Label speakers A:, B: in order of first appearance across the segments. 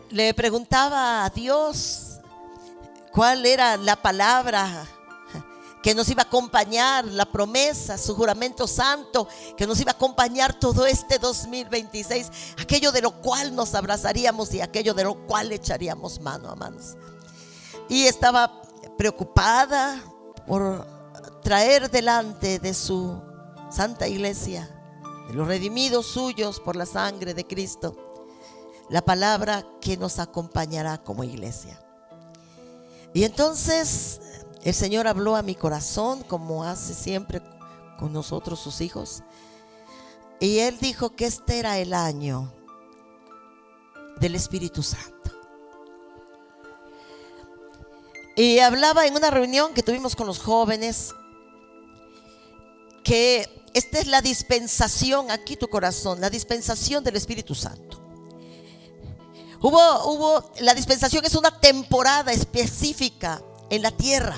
A: le preguntaba a Dios cuál era la palabra que nos iba a acompañar, la promesa, su juramento santo, que nos iba a acompañar todo este 2026, aquello de lo cual nos abrazaríamos y aquello de lo cual echaríamos mano a manos. Y estaba preocupada por traer delante de su santa iglesia, de los redimidos suyos por la sangre de Cristo, la palabra que nos acompañará como iglesia. Y entonces el Señor habló a mi corazón, como hace siempre con nosotros sus hijos, y Él dijo que este era el año del Espíritu Santo. Y hablaba en una reunión que tuvimos con los jóvenes que esta es la dispensación, aquí tu corazón, la dispensación del Espíritu Santo. La dispensación es una temporada específica en la tierra.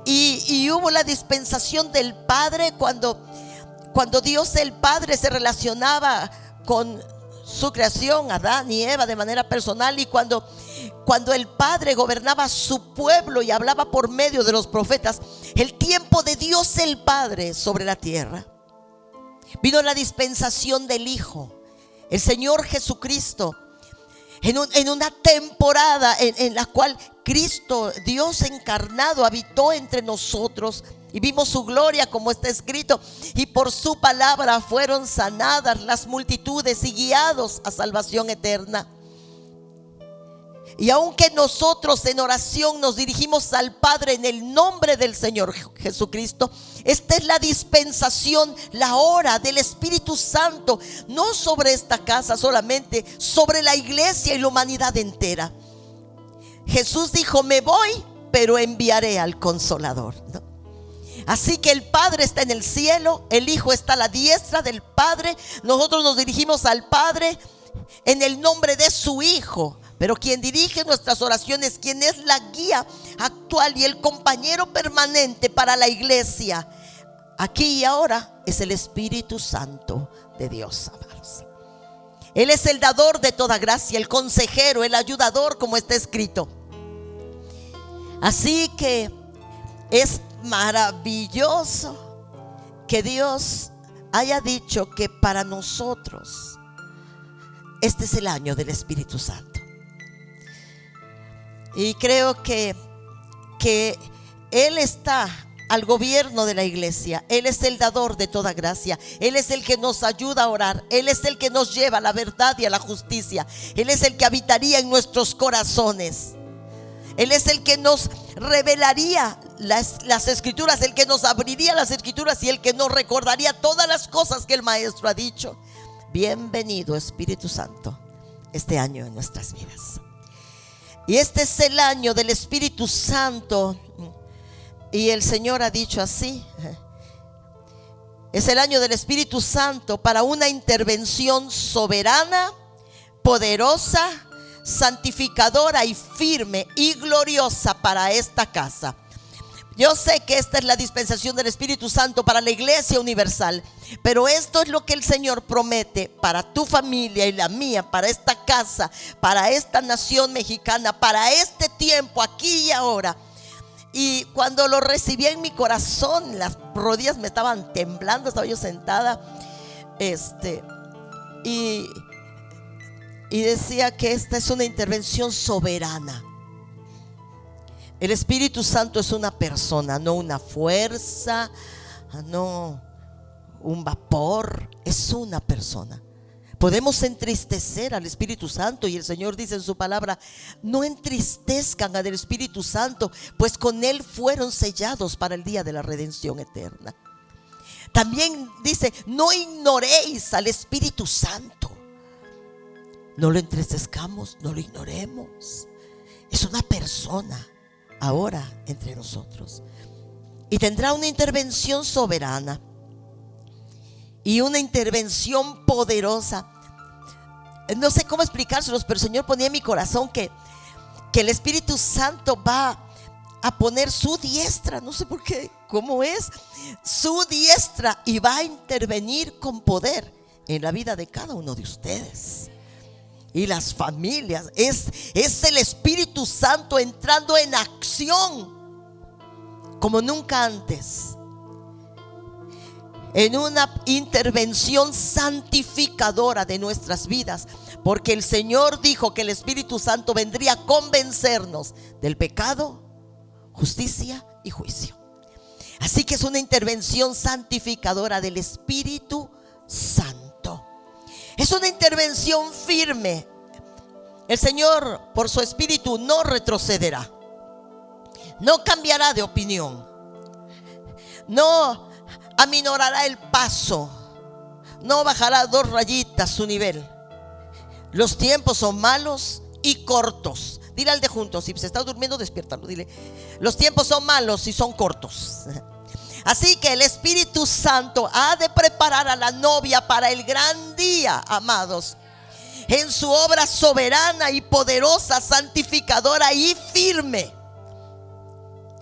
A: Y hubo la dispensación del Padre cuando Dios el Padre se relacionaba con su creación, Adán y Eva, de manera personal. Y cuando el Padre gobernaba su pueblo y hablaba por medio de los profetas, el tiempo de Dios el Padre sobre la tierra. Vino la dispensación del Hijo, el Señor Jesucristo, en una temporada en la cual Cristo, Dios encarnado, habitó entre nosotros y vimos su gloria, como está escrito, y por su palabra fueron sanadas las multitudes y guiados a salvación eterna. Y aunque nosotros en oración nos dirigimos al Padre en el nombre del Señor Jesucristo, esta es la dispensación, la hora del Espíritu Santo, no sobre esta casa solamente, sobre la iglesia y la humanidad entera. Jesús dijo: me voy, pero enviaré al Consolador, ¿no? Así que el Padre está en el cielo, el Hijo está a la diestra del Padre. Nosotros nos dirigimos al Padre en el nombre de su Hijo. Pero quien dirige nuestras oraciones, quien es la guía actual y el compañero permanente para la iglesia, aquí y ahora, es el Espíritu Santo de Dios, amados. Él es el dador de toda gracia, el consejero, el ayudador, como está escrito. Así que es maravilloso que Dios haya dicho que para nosotros este es el año del Espíritu Santo. Y creo que Él está al gobierno de la iglesia. Él es el dador de toda gracia. Él es el que nos ayuda a orar. Él es el que nos lleva a la verdad y a la justicia. Él es el que habitaría en nuestros corazones. Él es el que nos revelaría las escrituras, el que nos abriría las escrituras y el que nos recordaría todas las cosas que el Maestro ha dicho. Bienvenido, Espíritu Santo, este año en nuestras vidas. Y este es el año del Espíritu Santo. Y el Señor ha dicho así: es el año del Espíritu Santo para una intervención soberana, poderosa, santificadora y firme y gloriosa para esta casa. Yo sé que esta es la dispensación del Espíritu Santo para la iglesia universal, pero esto es lo que el Señor promete para tu familia y la mía, para esta casa, para esta nación mexicana, para este tiempo, aquí y ahora. Y cuando lo recibí en mi corazón, las rodillas me estaban temblando, estaba yo sentada y decía que esta es una intervención soberana. El Espíritu Santo es una persona, no una fuerza, no un vapor, es una persona. Podemos entristecer al Espíritu Santo y el Señor dice en su palabra: no entristezcan al Espíritu Santo, pues con Él fueron sellados para el día de la redención eterna. También dice: no ignoréis al Espíritu Santo. No lo entristezcamos, no lo ignoremos. Es una persona ahora entre nosotros. Y tendrá una intervención soberana y una intervención poderosa. No sé cómo explicárselos, pero el Señor ponía en mi corazón que el Espíritu Santo va a poner su diestra, no sé por qué, cómo es, su diestra, y va a intervenir con poder en la vida de cada uno de ustedes. y las familias. Es el Espíritu Santo entrando en acción como nunca antes, en una intervención santificadora de nuestras vidas, porque el Señor dijo que el Espíritu Santo vendría a convencernos del pecado, justicia y juicio. Así que es una intervención santificadora del Espíritu Santo. Es una intervención firme. El Señor, por su Espíritu, no retrocederá, no cambiará de opinión, no aminorará el paso, no bajará 2 rayitas su nivel. Los tiempos son malos y cortos. Dile al de juntos, si se está durmiendo, despiértalo. Dile, los tiempos son malos y son cortos. Así que el Espíritu Santo ha de preparar a la novia para el gran día, amados, en su obra soberana y poderosa, santificadora y firme.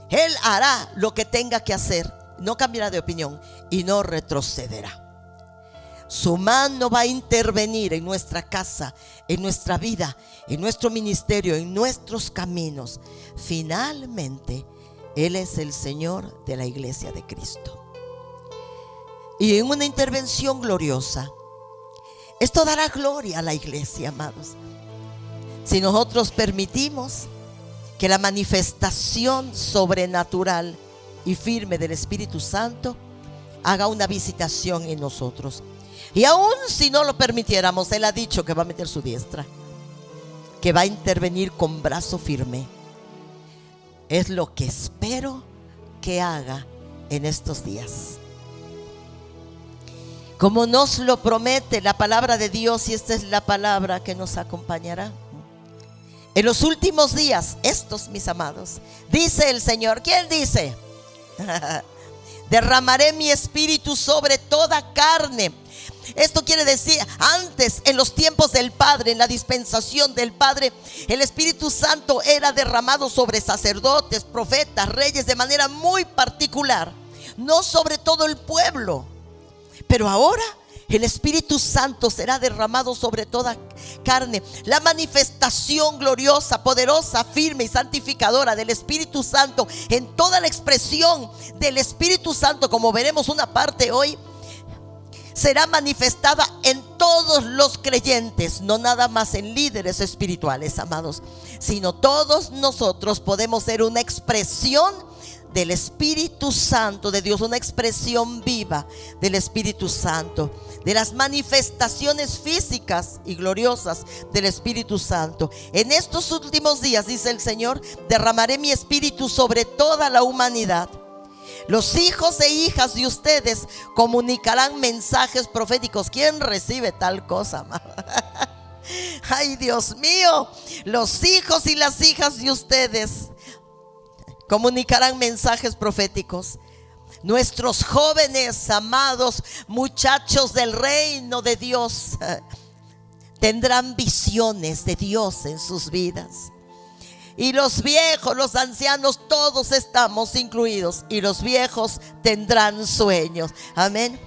A: Él hará lo que tenga que hacer, no cambiará de opinión y no retrocederá. Su mano va a intervenir en nuestra casa, en nuestra vida, en nuestro ministerio, en nuestros caminos. Finalmente, Él es el Señor de la iglesia de Cristo. Y en una intervención gloriosa, esto dará gloria a la iglesia, amados. Si nosotros permitimos que la manifestación sobrenatural y firme del Espíritu Santo haga una visitación en nosotros. Y aún si no lo permitiéramos, Él ha dicho que va a meter su diestra, que va a intervenir con brazo firme. Es lo que espero que haga en estos días, como nos lo promete la palabra de Dios. Y esta es la palabra que nos acompañará en los últimos días. Estos, mis amados, dice el Señor. ¿Quién dice? Derramaré mi espíritu sobre toda carne. Esto quiere decir, antes, en los tiempos del Padre, en la dispensación del Padre, el Espíritu Santo era derramado sobre sacerdotes, profetas, reyes, de manera muy particular, no sobre todo el pueblo. Pero ahora el Espíritu Santo será derramado sobre toda carne. La manifestación gloriosa, poderosa, firme y santificadora del Espíritu Santo, en toda la expresión del Espíritu Santo, como veremos una parte hoy, será manifestada en todos los creyentes, no nada más en líderes espirituales, amados, sino todos nosotros podemos ser una expresión del Espíritu Santo de Dios, una expresión viva del Espíritu Santo, de las manifestaciones físicas y gloriosas del Espíritu Santo. En estos últimos días, dice el Señor, derramaré mi espíritu sobre toda la humanidad. Los hijos e hijas de ustedes comunicarán mensajes proféticos. ¿Quién recibe tal cosa? Ay, Dios mío, los hijos y las hijas de ustedes comunicarán mensajes proféticos. Nuestros jóvenes, amados muchachos del reino de Dios, tendrán visiones de Dios en sus vidas. Y los viejos, los ancianos, todos estamos incluidos. Y los viejos tendrán sueños. Amén.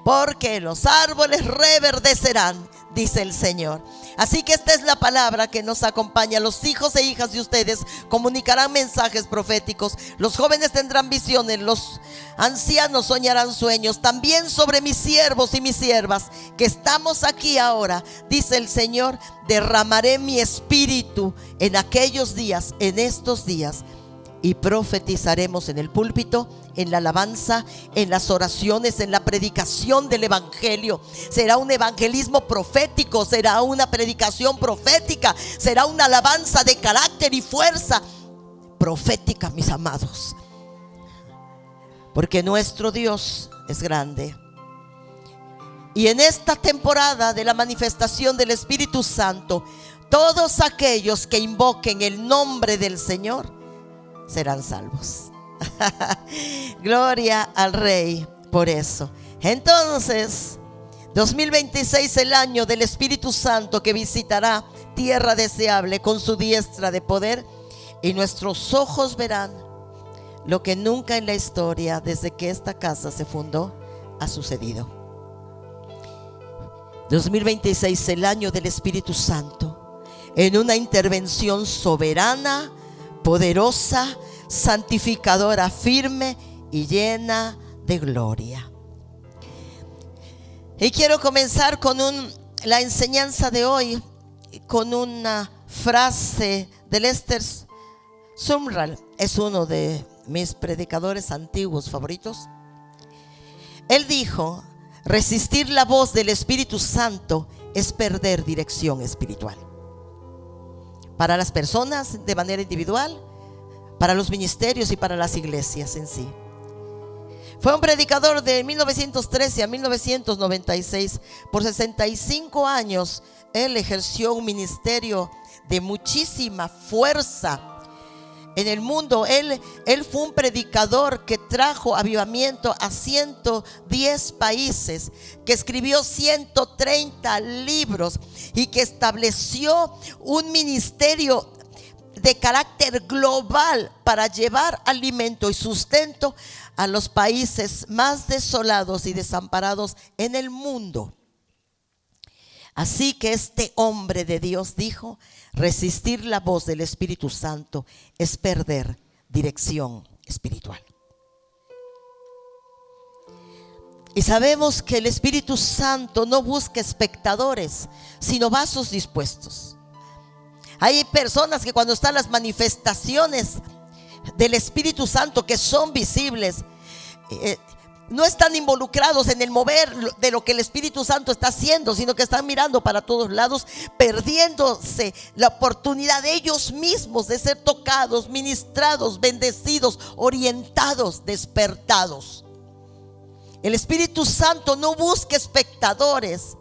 A: Porque los árboles reverdecerán, dice el Señor. Así que esta es la palabra que nos acompaña. Los hijos e hijas de ustedes comunicarán mensajes proféticos. Los jóvenes tendrán visiones. Los ancianos soñarán sueños. También sobre mis siervos y mis siervas que estamos aquí ahora, dice el Señor, derramaré mi espíritu en aquellos días, en estos días. Y profetizaremos en el púlpito, en la alabanza, en las oraciones, en la predicación del evangelio. Será un evangelismo profético, será una predicación profética, será una alabanza de carácter y fuerza profética, mis amados. Porque nuestro Dios es grande. Y en esta temporada de la manifestación del Espíritu Santo, todos aquellos que invoquen el nombre del Señor serán salvos. Gloria al Rey por eso. Entonces, 2026, el año del Espíritu Santo que visitará tierra deseable con su diestra de poder, y nuestros ojos verán lo que nunca en la historia, desde que esta casa se fundó, ha sucedido. 2026, el año del Espíritu Santo, en una intervención soberana, poderosa, santificadora, firme y llena de gloria. Y quiero comenzar con la enseñanza de hoy con una frase de Lester Sumrall. Es uno de mis predicadores antiguos favoritos. Él dijo: resistir la voz del Espíritu Santo es perder dirección espiritual. Para las personas de manera individual, para los ministerios y para las iglesias en sí. Fue un predicador de 1913 a 1996. Por 65 años él ejerció un ministerio de muchísima fuerza en el mundo. Él fue un predicador que trajo avivamiento a 110 países, que escribió 130 libros y que estableció un ministerio de carácter global para llevar alimento y sustento a los países más desolados y desamparados en el mundo. Así que este hombre de Dios dijo: resistir la voz del Espíritu Santo es perder dirección espiritual. Y sabemos que el Espíritu Santo no busca espectadores, sino vasos dispuestos. Hay personas que cuando están las manifestaciones del Espíritu Santo, que son visibles, no están involucrados en el mover de lo que el Espíritu Santo está haciendo, sino que están mirando para todos lados, perdiéndose la oportunidad de ellos mismos de ser tocados, ministrados, bendecidos, orientados, despertados. El Espíritu Santo no busca espectadores.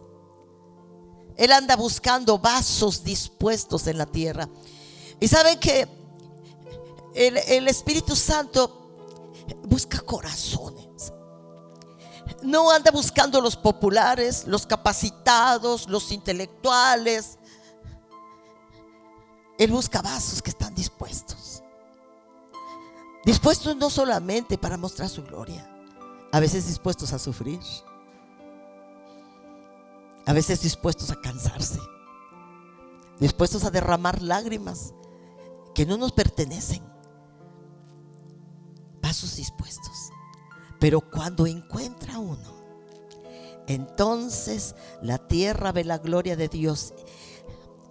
A: Él anda buscando vasos dispuestos en la tierra. Y saben que el Espíritu Santo busca corazones. No anda buscando los populares, los capacitados, los intelectuales. Él busca vasos que están dispuestos. Dispuestos no solamente para mostrar su gloria, a veces dispuestos a sufrir, a veces dispuestos a cansarse, dispuestos a derramar lágrimas que no nos pertenecen. Vasos dispuestos. Pero cuando encuentra uno, entonces la tierra ve la gloria de Dios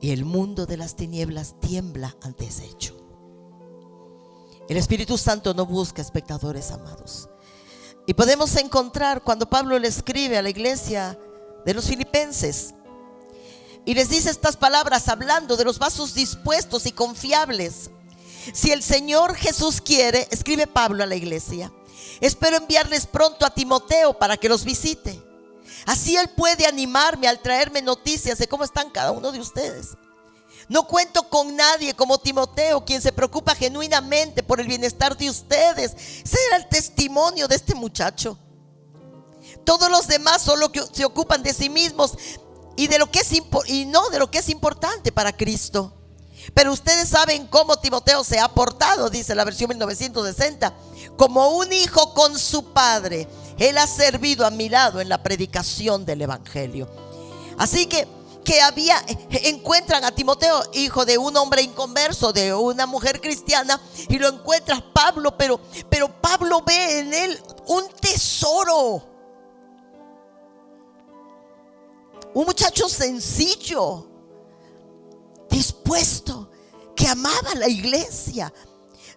A: y el mundo de las tinieblas tiembla ante ese hecho. El Espíritu Santo no busca espectadores, amados. Y podemos encontrar cuando Pablo le escribe a la iglesia de los filipenses y les dice estas palabras, hablando de los vasos dispuestos y confiables. Si el Señor Jesús quiere, escribe Pablo a la iglesia, espero enviarles pronto a Timoteo para que los visite. Así él puede animarme al traerme noticias de cómo están cada uno de ustedes. No cuento con nadie como Timoteo, quien se preocupa genuinamente por el bienestar de ustedes. Ese era el testimonio de este muchacho. Todos los demás solo que se ocupan de sí mismos y de lo que es y no de lo que es importante para Cristo. Pero ustedes saben cómo Timoteo se ha portado, dice la versión 1960, como un hijo con su padre. Él ha servido a mi lado en la predicación del evangelio. Así que encuentran a Timoteo, hijo de un hombre inconverso, de una mujer cristiana, y lo encuentra Pablo, pero Pablo ve en él un tesoro. Un muchacho sencillo, dispuesto, que amaba la iglesia.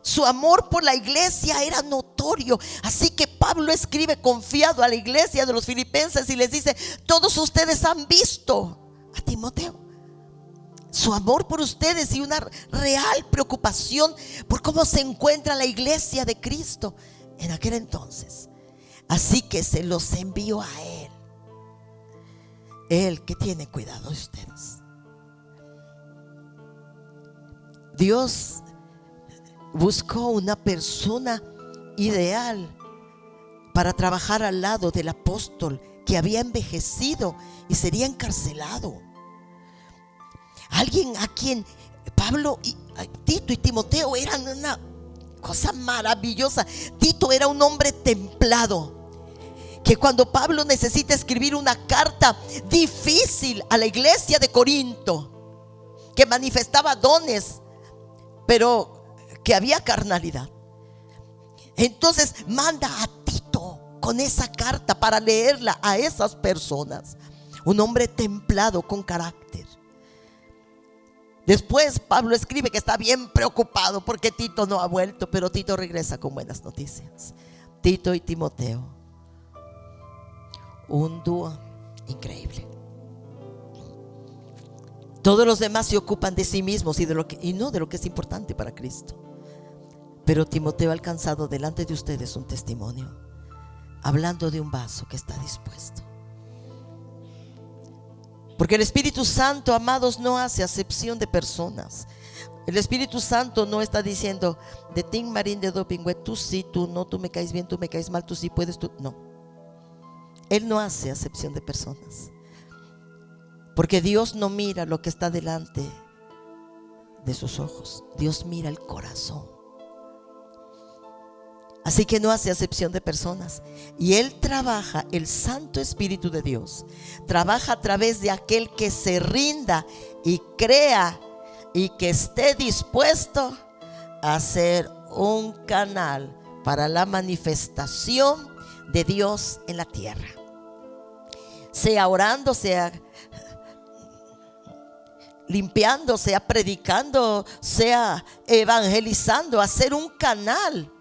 A: Su amor por la iglesia era notorio. Así que Pablo escribe confiado a la iglesia de los filipenses y les dice: todos ustedes han visto a Timoteo, su amor por ustedes y una real preocupación por cómo se encuentra la iglesia de Cristo en aquel entonces. Así que se los envió a él. Él que tiene cuidado de ustedes. Dios buscó una persona ideal para trabajar al lado del apóstol que había envejecido y sería encarcelado. Alguien a quien Pablo, Tito y Timoteo eran una cosa maravillosa. Tito era un hombre templado que cuando Pablo necesita escribir una carta difícil a la iglesia de Corinto, que manifestaba dones, pero que había carnalidad, entonces manda a Tito con esa carta para leerla a esas personas. Un hombre templado, con carácter. Después Pablo escribe que está bien preocupado porque Tito no ha vuelto, pero Tito regresa con buenas noticias. Tito y Timoteo, un dúo increíble. Todos los demás se ocupan de sí mismos y no de lo que es importante para Cristo. Pero Timoteo ha alcanzado delante de ustedes un testimonio, hablando de un vaso que está dispuesto. Porque el Espíritu Santo, amados, no hace acepción de personas. El Espíritu Santo no está diciendo de Tim Marín de Dopingüe, tú sí, tú no, tú me caes bien, tú me caes mal, tú sí puedes, tú no. Él no hace acepción de personas. Porque Dios no mira lo que está delante de sus ojos. Dios mira el corazón. Así que no hace acepción de personas. Y Él trabaja, el Santo Espíritu de Dios trabaja a través de aquel que se rinda y crea y que esté dispuesto a ser un canal para la manifestación de Dios en la tierra. Sea orando, sea limpiando, sea predicando, sea evangelizando, hacer un canal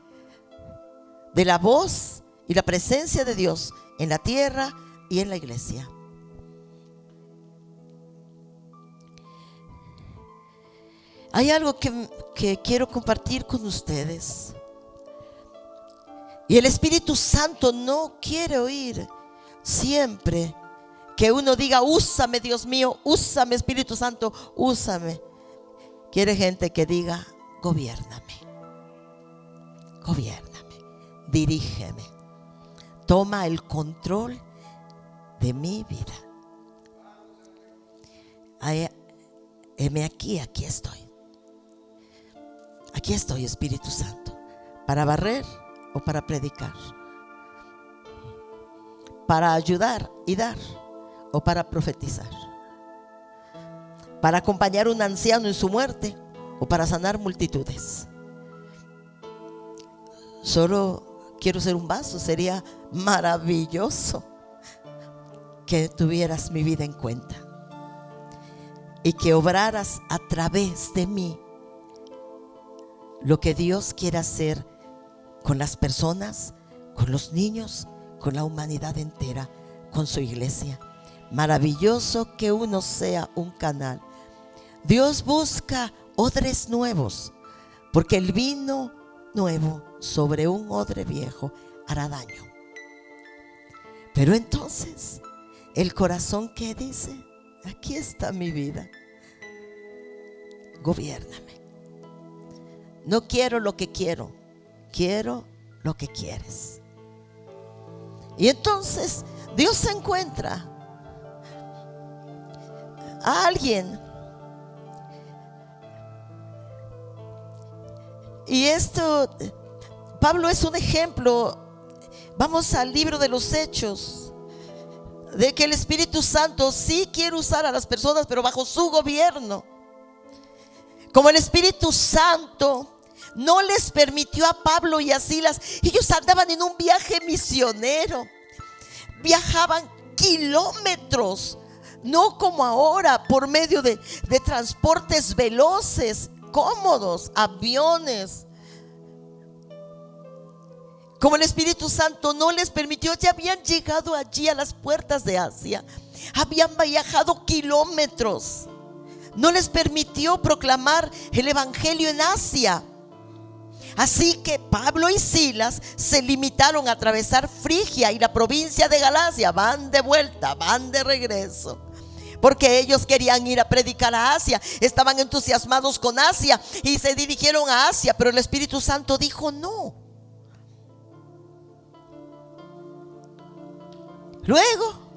A: de la voz y la presencia de Dios en la tierra y en la iglesia. Hay algo que quiero compartir con ustedes. Y el Espíritu Santo no quiere oír siempre que uno diga: úsame, Dios mío, úsame, Espíritu Santo, úsame. Quiere gente que diga: gobiérname, gobiérname, dirígeme, toma el control de mi vida. Heme aquí, aquí estoy. Aquí estoy, Espíritu Santo, para barrer o para predicar, para ayudar y dar o para profetizar, para acompañar a un anciano en su muerte o para sanar multitudes. Solo quiero ser un vaso. Sería maravilloso que tuvieras mi vida en cuenta y que obraras a través de mí lo que Dios quiere hacer con las personas, con los niños, con la humanidad entera, con su iglesia. Maravilloso que uno sea un canal. Dios busca odres nuevos, porque el vino nuevo sobre un odre viejo hará daño. Pero entonces el corazón que dice: aquí está mi vida, gobiérname. No quiero lo que quiero, quiero lo que quieres. Y entonces Dios se encuentra a alguien. Y esto, Pablo es un ejemplo. Vamos al libro de los Hechos, de que el Espíritu Santo sí quiere usar a las personas, pero bajo su gobierno. Como el Espíritu Santo no les permitió a Pablo y a Silas, ellos andaban en un viaje misionero, viajaban kilómetros, no como ahora por medio de transportes veloces, cómodos, aviones. Como el Espíritu Santo no les permitió, ya habían llegado allí a las puertas de Asia, habían viajado kilómetros. No les permitió proclamar el evangelio en Asia. Así que Pablo y Silas se limitaron a atravesar Frigia y la provincia de Galacia. Van de vuelta, van de regreso, porque ellos querían ir a predicar a Asia. Estaban entusiasmados con Asia y se dirigieron a Asia, pero el Espíritu Santo dijo no. Luego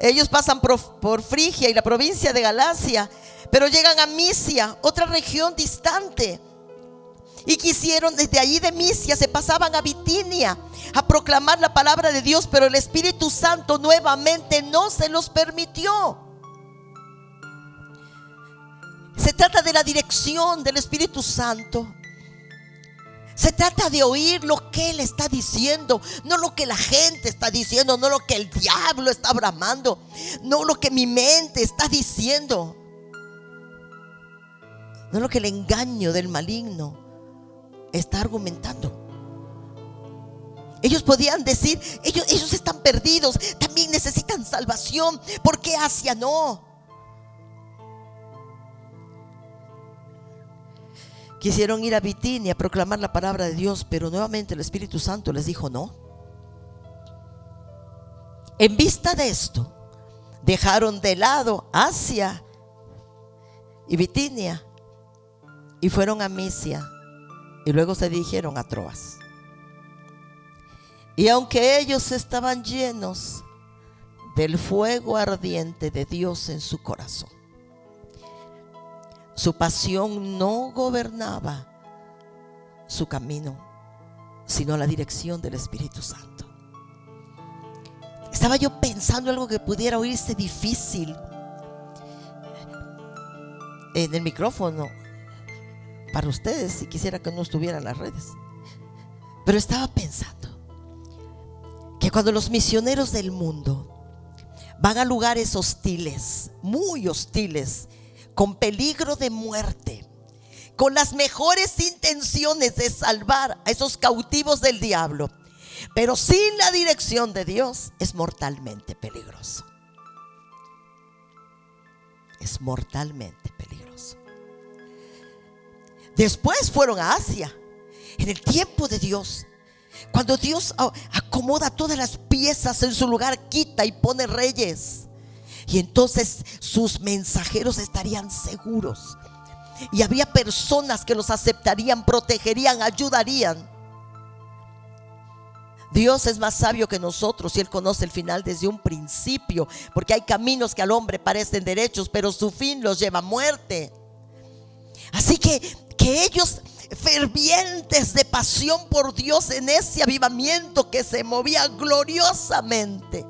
A: ellos pasan por Frigia y la provincia de Galacia, pero llegan a Misia, otra región distante. Y quisieron desde allí de Misia, se pasaban a Bitinia a proclamar la palabra de Dios, pero el Espíritu Santo nuevamente no se los permitió. Se trata de la dirección del Espíritu Santo. Se trata de oír lo que Él está diciendo, no lo que la gente está diciendo, no lo que el diablo está bramando, no lo que mi mente está diciendo, no lo que el engaño del maligno está argumentando. Ellos podían decir, ellos están perdidos, también necesitan salvación. ¿Por qué Asia no? Quisieron ir a Bitinia a proclamar la palabra de Dios, pero nuevamente el Espíritu Santo les dijo no. En vista de esto, dejaron de lado Asia y Bitinia y fueron a Misia, y luego se dirigieron a Troas. Y aunque ellos estaban llenos del fuego ardiente de Dios en su corazón, su pasión no gobernaba su camino, sino la dirección del Espíritu Santo. Estaba yo pensando algo que pudiera oírse difícil en el micrófono para ustedes, si quisiera que no estuviera en las redes. Pero estaba pensando que cuando los misioneros del mundo van a lugares hostiles, muy hostiles, con peligro de muerte, con las mejores intenciones de salvar a esos cautivos del diablo, pero sin la dirección de Dios, es mortalmente peligroso. Es mortalmente peligroso. Después fueron a Asia, en el tiempo de Dios. Cuando Dios acomoda todas las piezas en su lugar, quita y pone reyes, y entonces sus mensajeros estarían seguros. Y había personas que los aceptarían, protegerían, ayudarían. Dios es más sabio que nosotros y Él conoce el final desde un principio, porque hay caminos que al hombre parecen derechos, pero su fin los lleva a muerte. Así que ellos, fervientes de pasión por Dios, en ese avivamiento que se movía gloriosamente,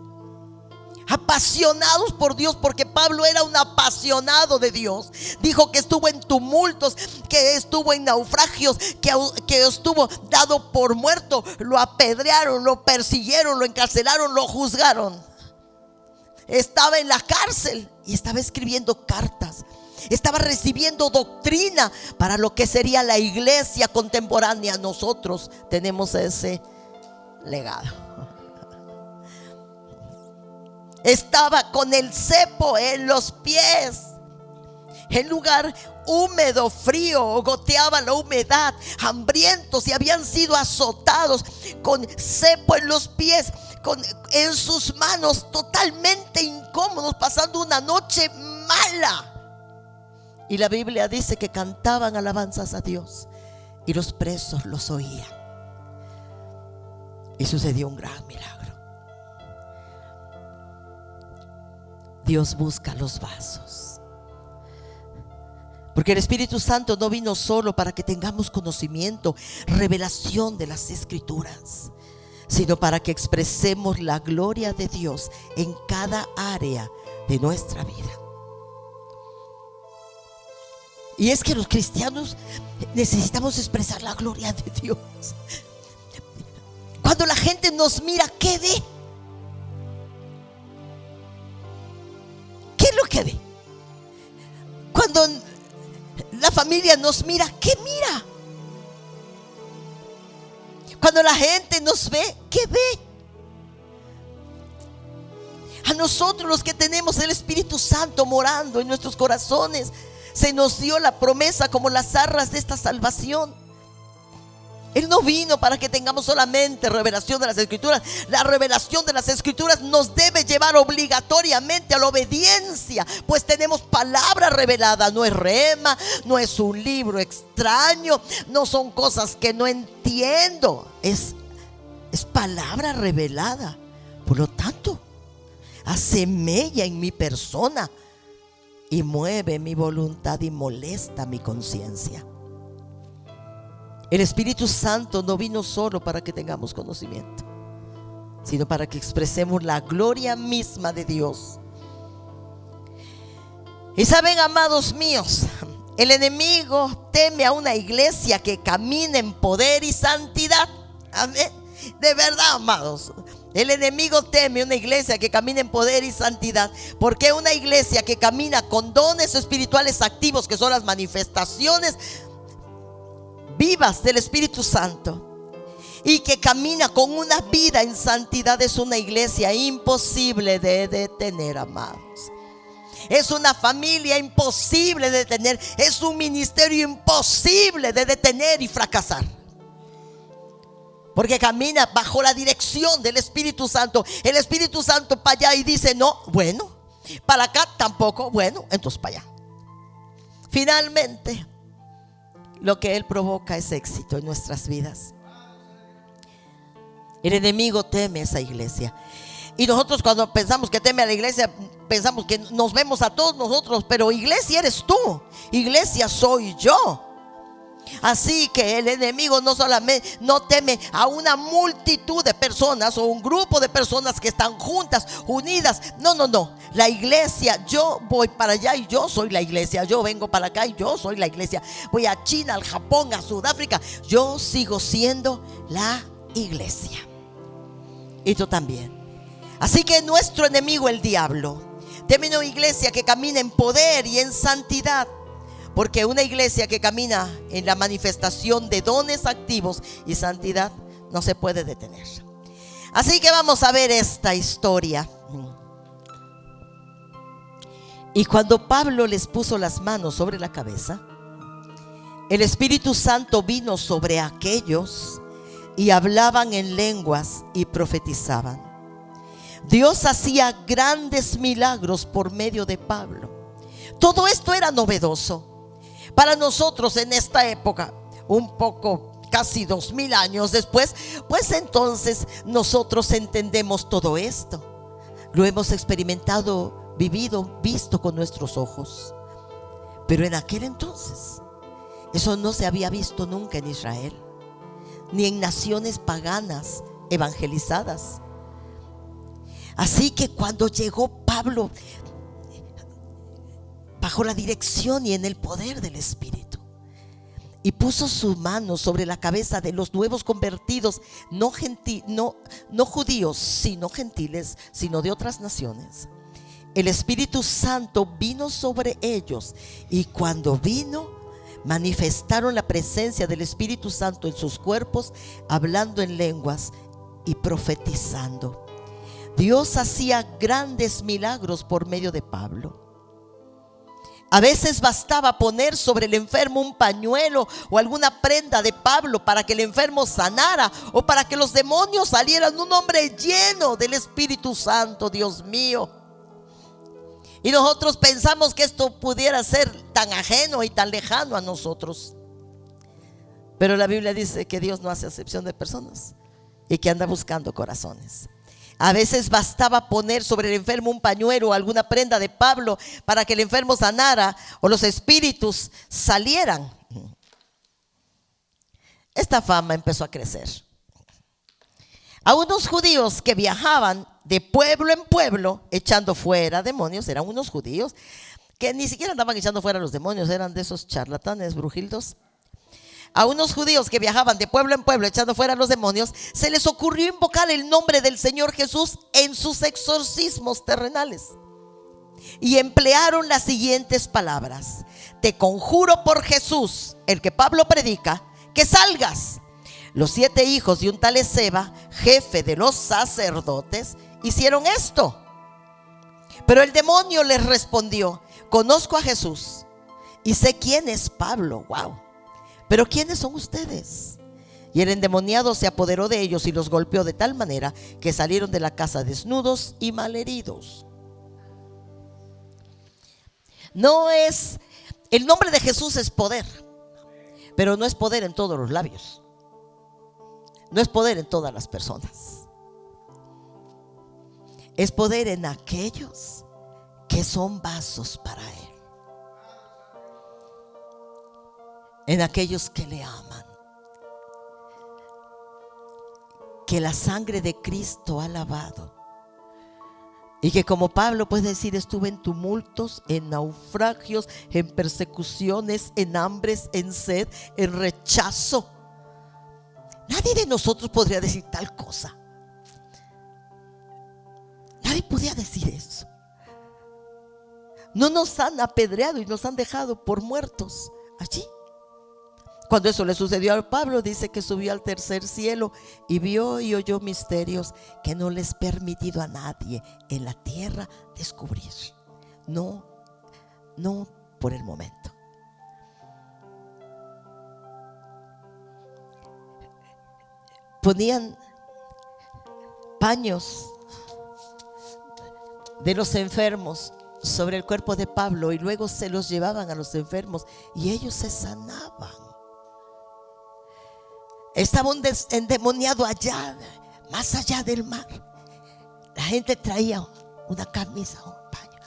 A: apasionados por Dios, porque Pablo era un apasionado de Dios. Dijo que estuvo en tumultos, que estuvo en naufragios, que estuvo dado por muerto. Lo apedrearon, lo persiguieron, lo encarcelaron, lo juzgaron. Estaba en la cárcel y estaba escribiendo cartas. Estaba recibiendo doctrina para lo que sería la iglesia contemporánea. Nosotros tenemos ese legado. Estaba con el cepo en los pies. En lugar húmedo, frío, goteaba la humedad. Hambrientos y habían sido azotados, con cepo en los pies, en sus manos, totalmente incómodos, pasando una noche mala. Y la Biblia dice que cantaban alabanzas a Dios y los presos los oían. Y sucedió un gran milagro. Dios busca los vasos, porque el Espíritu Santo no vino solo para que tengamos conocimiento, revelación de las Escrituras, sino para que expresemos la gloria de Dios en cada área de nuestra vida. Y es que los cristianos necesitamos expresar la gloria de Dios. Cuando la gente nos mira, ¿qué ve? ¿Qué es lo que ve? Cuando la familia nos mira, ¿qué mira? Cuando la gente nos ve, ¿qué ve? A nosotros, los que tenemos el Espíritu Santo morando en nuestros corazones, se nos dio la promesa como las arras de esta salvación. Él no vino para que tengamos solamente revelación de las Escrituras. La revelación de las Escrituras nos debe llevar obligatoriamente a la obediencia, pues tenemos palabra revelada. No es rema, no es un libro extraño, no son cosas que no entiendo. Es palabra revelada. Por lo tanto, hace mella en mi persona y mueve mi voluntad y molesta mi conciencia. El Espíritu Santo no vino solo para que tengamos conocimiento, sino para que expresemos la gloria misma de Dios. Y saben, amados míos, el enemigo teme a una iglesia que camina en poder y santidad. Amén. De verdad, amados, el enemigo teme una iglesia que camina en poder y santidad, porque una iglesia que camina con dones espirituales activos, que son las manifestaciones vivas del Espíritu Santo, y que camina con una vida en santidad, es una iglesia imposible de detener, amados. Es una familia imposible de detener. Es un ministerio imposible de detener y fracasar, porque camina bajo la dirección del Espíritu Santo. El Espíritu Santo para allá y dice no, bueno. Para acá tampoco, bueno, entonces para allá. Finalmente, lo que Él provoca es éxito en nuestras vidas. El enemigo teme a esa iglesia. Y nosotros, cuando pensamos que teme a la iglesia, pensamos que nos vemos a todos nosotros, pero iglesia eres tú, iglesia soy yo. Así que el enemigo no solamente no teme a una multitud de personas o un grupo de personas que están juntas, unidas. No. La iglesia, yo voy para allá y yo soy la iglesia. Yo vengo para acá y yo soy la iglesia. Voy a China, al Japón, a Sudáfrica. Yo sigo siendo la iglesia. Y tú también. Así que nuestro enemigo, el diablo, teme una iglesia que camina en poder y en santidad, porque una iglesia que camina en la manifestación de dones activos y santidad no se puede detener. Así que vamos a ver esta historia. Y cuando Pablo les puso las manos sobre la cabeza, el Espíritu Santo vino sobre aquellos y hablaban en lenguas y profetizaban. Dios hacía grandes milagros por medio de Pablo. Todo esto era novedoso para nosotros en esta época, un poco, casi 2000 años después. Pues entonces nosotros entendemos todo esto. Lo hemos experimentado, vivido, visto con nuestros ojos. Pero en aquel entonces eso no se había visto nunca en Israel, ni en naciones paganas evangelizadas. Así que cuando llegó Pablo bajo la dirección y en el poder del Espíritu, y puso su mano sobre la cabeza de los nuevos convertidos, no judíos, sino gentiles, sino de otras naciones, el Espíritu Santo vino sobre ellos. Y cuando vino, manifestaron la presencia del Espíritu Santo en sus cuerpos, hablando en lenguas y profetizando. Dios hacía grandes milagros por medio de Pablo. A veces bastaba poner sobre el enfermo un pañuelo o alguna prenda de Pablo para que el enfermo sanara, o para que los demonios salieran. Un hombre lleno del Espíritu Santo, Dios mío. Y nosotros pensamos que esto pudiera ser tan ajeno y tan lejano a nosotros. Pero la Biblia dice que Dios no hace acepción de personas y que anda buscando corazones. A veces bastaba poner sobre el enfermo un pañuelo o alguna prenda de Pablo para que el enfermo sanara o los espíritus salieran. Esta fama empezó a crecer. A unos judíos que viajaban de pueblo en pueblo echando fuera demonios, eran unos judíos que ni siquiera andaban echando fuera los demonios, eran de esos charlatanes, brujildos. A unos judíos que viajaban de pueblo en pueblo echando fuera los demonios, se les ocurrió invocar el nombre del Señor Jesús en sus exorcismos terrenales. Y emplearon las siguientes palabras: te conjuro por Jesús, el que Pablo predica, que salgas. Los 7 hijos de un tal Esceva, jefe de los sacerdotes, hicieron esto. Pero el demonio les respondió: conozco a Jesús y sé quién es Pablo. Wow. Pero ¿quiénes son ustedes? Y el endemoniado se apoderó de ellos y los golpeó de tal manera que salieron de la casa desnudos y malheridos. El nombre de Jesús es poder, pero no es poder en todos los labios. No es poder en todas las personas. Es poder en aquellos que son vasos para Él. En aquellos que le aman. que la sangre de Cristo ha lavado. Y que como Pablo puede decir, estuve en tumultos, en naufragios, en persecuciones, en hambres, en sed, en rechazo. Nadie de nosotros podría decir tal cosa. Nadie podía decir eso. No nos han apedreado y nos han dejado por muertos allí. Cuando eso le sucedió a Pablo, dice que subió al tercer cielo y vio y oyó misterios que no les permitido a nadie en la tierra descubrir. No por el momento. Ponían paños de los enfermos sobre el cuerpo de Pablo y luego se los llevaban a los enfermos y ellos se sanaban. Estaba un endemoniado allá, más allá del mar. La gente traía una camisa, un paño,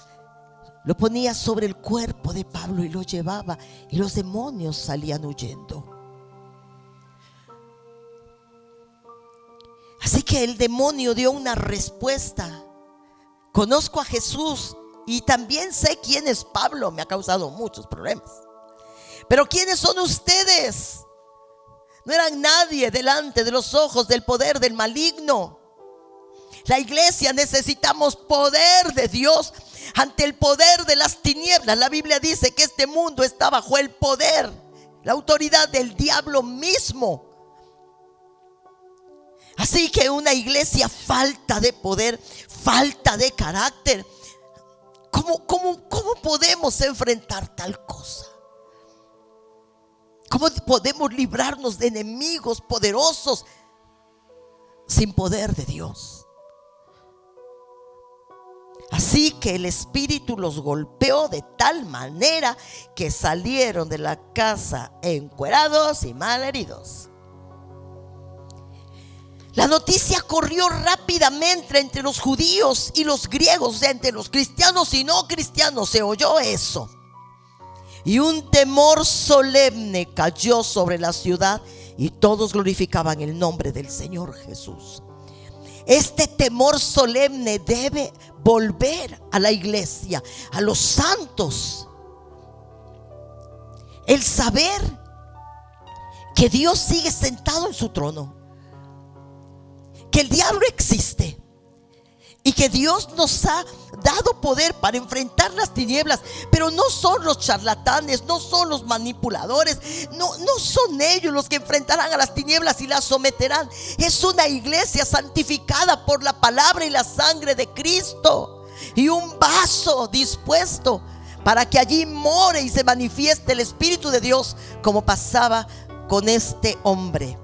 A: lo ponía sobre el cuerpo de Pablo y lo llevaba y los demonios salían huyendo. Así que el demonio dio una respuesta. Conozco a Jesús y también sé quién es Pablo. Me ha causado muchos problemas. Pero ¿quiénes son ustedes? No eran nadie delante de los ojos del poder del maligno. La iglesia necesitamos poder de Dios ante el poder de las tinieblas. La Biblia dice que este mundo está bajo el poder, la autoridad del diablo mismo. Así que una iglesia falta de poder, falta de carácter. ¿Cómo podemos enfrentar tal cosa? ¿Cómo podemos librarnos de enemigos poderosos sin poder de Dios? Así que el Espíritu los golpeó de tal manera que salieron de la casa encuerados y malheridos. La noticia corrió rápidamente entre los judíos y los griegos, entre los cristianos y no cristianos. Se oyó eso. Y un temor solemne cayó sobre la ciudad y todos glorificaban el nombre del Señor Jesús. Este temor solemne debe volver a la iglesia, a los santos. El saber que Dios sigue sentado en su trono, que el diablo existe y que Dios nos ha dado poder para enfrentar las tinieblas. Pero no son los charlatanes, no son los manipuladores, no son ellos los que enfrentarán a las tinieblas y las someterán. Es una iglesia santificada por la palabra y la sangre de Cristo, y un vaso dispuesto para que allí more y se manifieste el Espíritu de Dios, como pasaba con este hombre.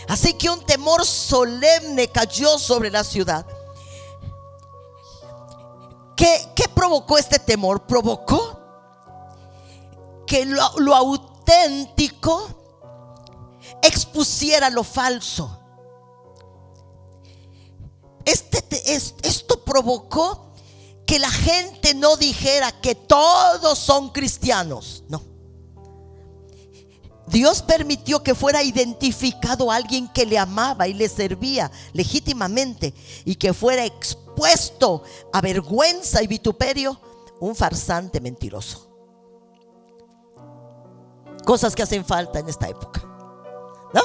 A: Así que un temor solemne cayó sobre la ciudad. ¿Qué provocó este temor? Provocó que lo auténtico expusiera lo falso. Esto provocó que la gente no dijera que todos son cristianos. No. Dios permitió que fuera identificado alguien que le amaba y le servía legítimamente, y que fuera expuesto a vergüenza y vituperio un farsante mentiroso. Cosas que hacen falta en esta época, ¿no?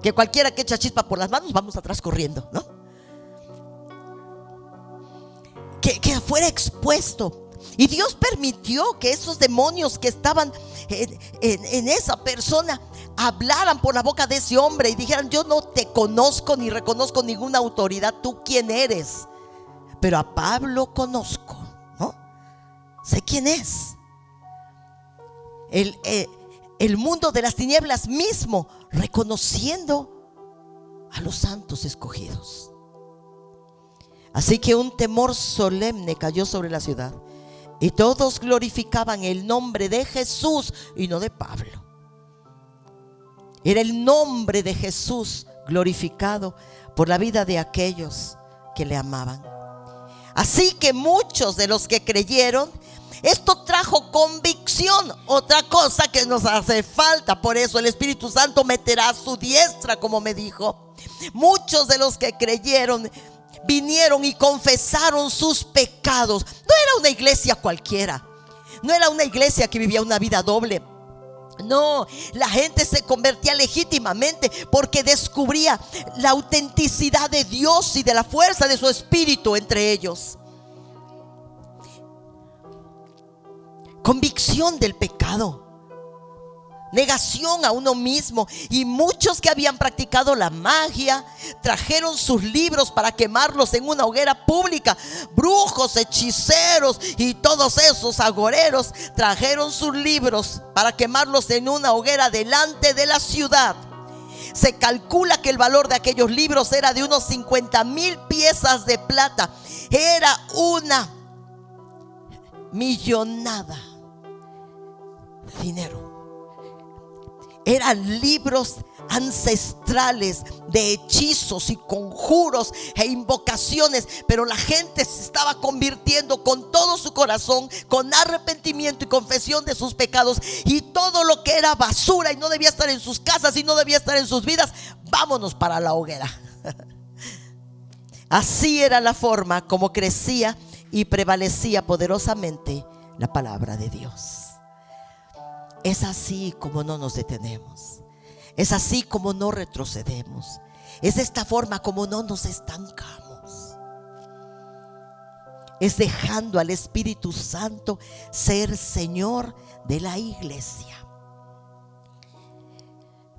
A: Que cualquiera que echa chispa por las manos, vamos atrás corriendo, ¿no? Que fuera expuesto. Y Dios permitió que esos demonios que estaban en esa persona hablaran por la boca de ese hombre y dijeran: yo no te conozco ni reconozco ninguna autoridad, ¿tú quién eres? Pero a Pablo conozco, ¿no? Sé quién es. El mundo de las tinieblas mismo reconociendo a los santos escogidos. Así que un temor solemne cayó sobre la ciudad y todos glorificaban el nombre de Jesús y no de Pablo. Era el nombre de Jesús glorificado por la vida de aquellos que le amaban. Así que muchos de los que creyeron Esto trajo convicción, otra cosa que nos hace falta. Por eso el Espíritu Santo meterá su diestra, como me dijo. Muchos de los que creyeron vinieron y confesaron sus pecados. No era una iglesia cualquiera, no era una iglesia que vivía una vida doble. No, la gente se convertía legítimamente porque descubría la autenticidad de Dios y de la fuerza de su Espíritu entre ellos. Convicción del pecado, negación a uno mismo. Y muchos que habían practicado la magia trajeron sus libros para quemarlos en una hoguera pública. Brujos, hechiceros y todos esos agoreros trajeron sus libros para quemarlos en una hoguera delante de la ciudad. Se calcula que el valor de aquellos libros era de unos 50,000 piezas de plata. Era una millonada de dinero. Eran libros ancestrales de hechizos y conjuros e invocaciones, pero la gente se estaba convirtiendo con todo su corazón, con arrepentimiento y confesión de sus pecados. Y todo lo que era basura y no debía estar en sus casas y no debía estar en sus vidas, vámonos para la hoguera. Así era la forma como crecía y prevalecía poderosamente la palabra de Dios. Es así como no nos detenemos. Es así como no retrocedemos. Es de esta forma como no nos estancamos. Es dejando al Espíritu Santo ser Señor de la iglesia.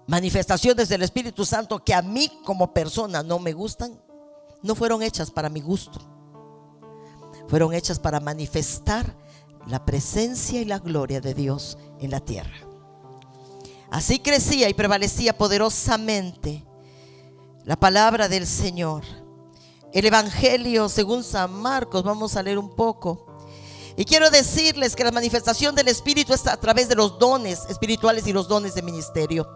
A: Manifestaciones del Espíritu Santo que a mí como persona no me gustan, no fueron hechas para mi gusto. Fueron hechas para manifestar la presencia y la gloria de Dios en la tierra. Así crecía y prevalecía poderosamente la palabra del Señor. El Evangelio según San Marcos, vamos a leer un poco. Y quiero decirles que la manifestación del Espíritu es a través de los dones espirituales y los dones de ministerio.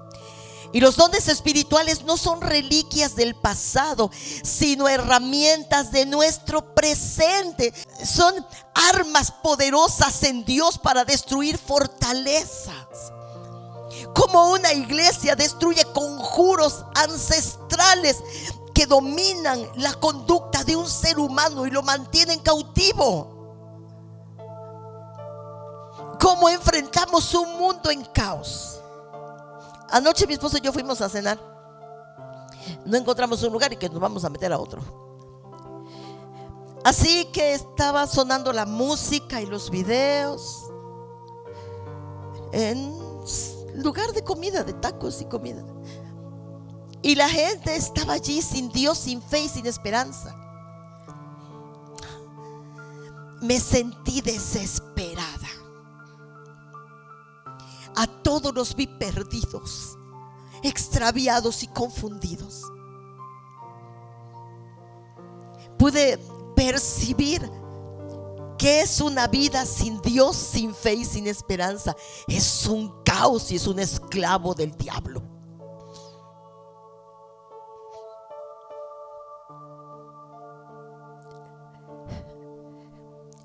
A: Y los dones espirituales no son reliquias del pasado, sino herramientas de nuestro presente. Son armas poderosas en Dios para destruir fortalezas. Como una iglesia destruye conjuros ancestrales que dominan la conducta de un ser humano y lo mantienen cautivo. Cómo enfrentamos un mundo en caos. Anoche mi esposo y yo fuimos a cenar. No encontramos un lugar y que nos vamos a meter a otro. Así que estaba sonando la música y los videos en lugar de comida, de tacos y comida. Y la gente estaba allí sin Dios, sin fe y sin esperanza. Me sentí desesperada. A todos los vi perdidos, extraviados y confundidos. Pude percibir que es una vida sin Dios, sin fe y sin esperanza. Es un caos y es un esclavo del diablo.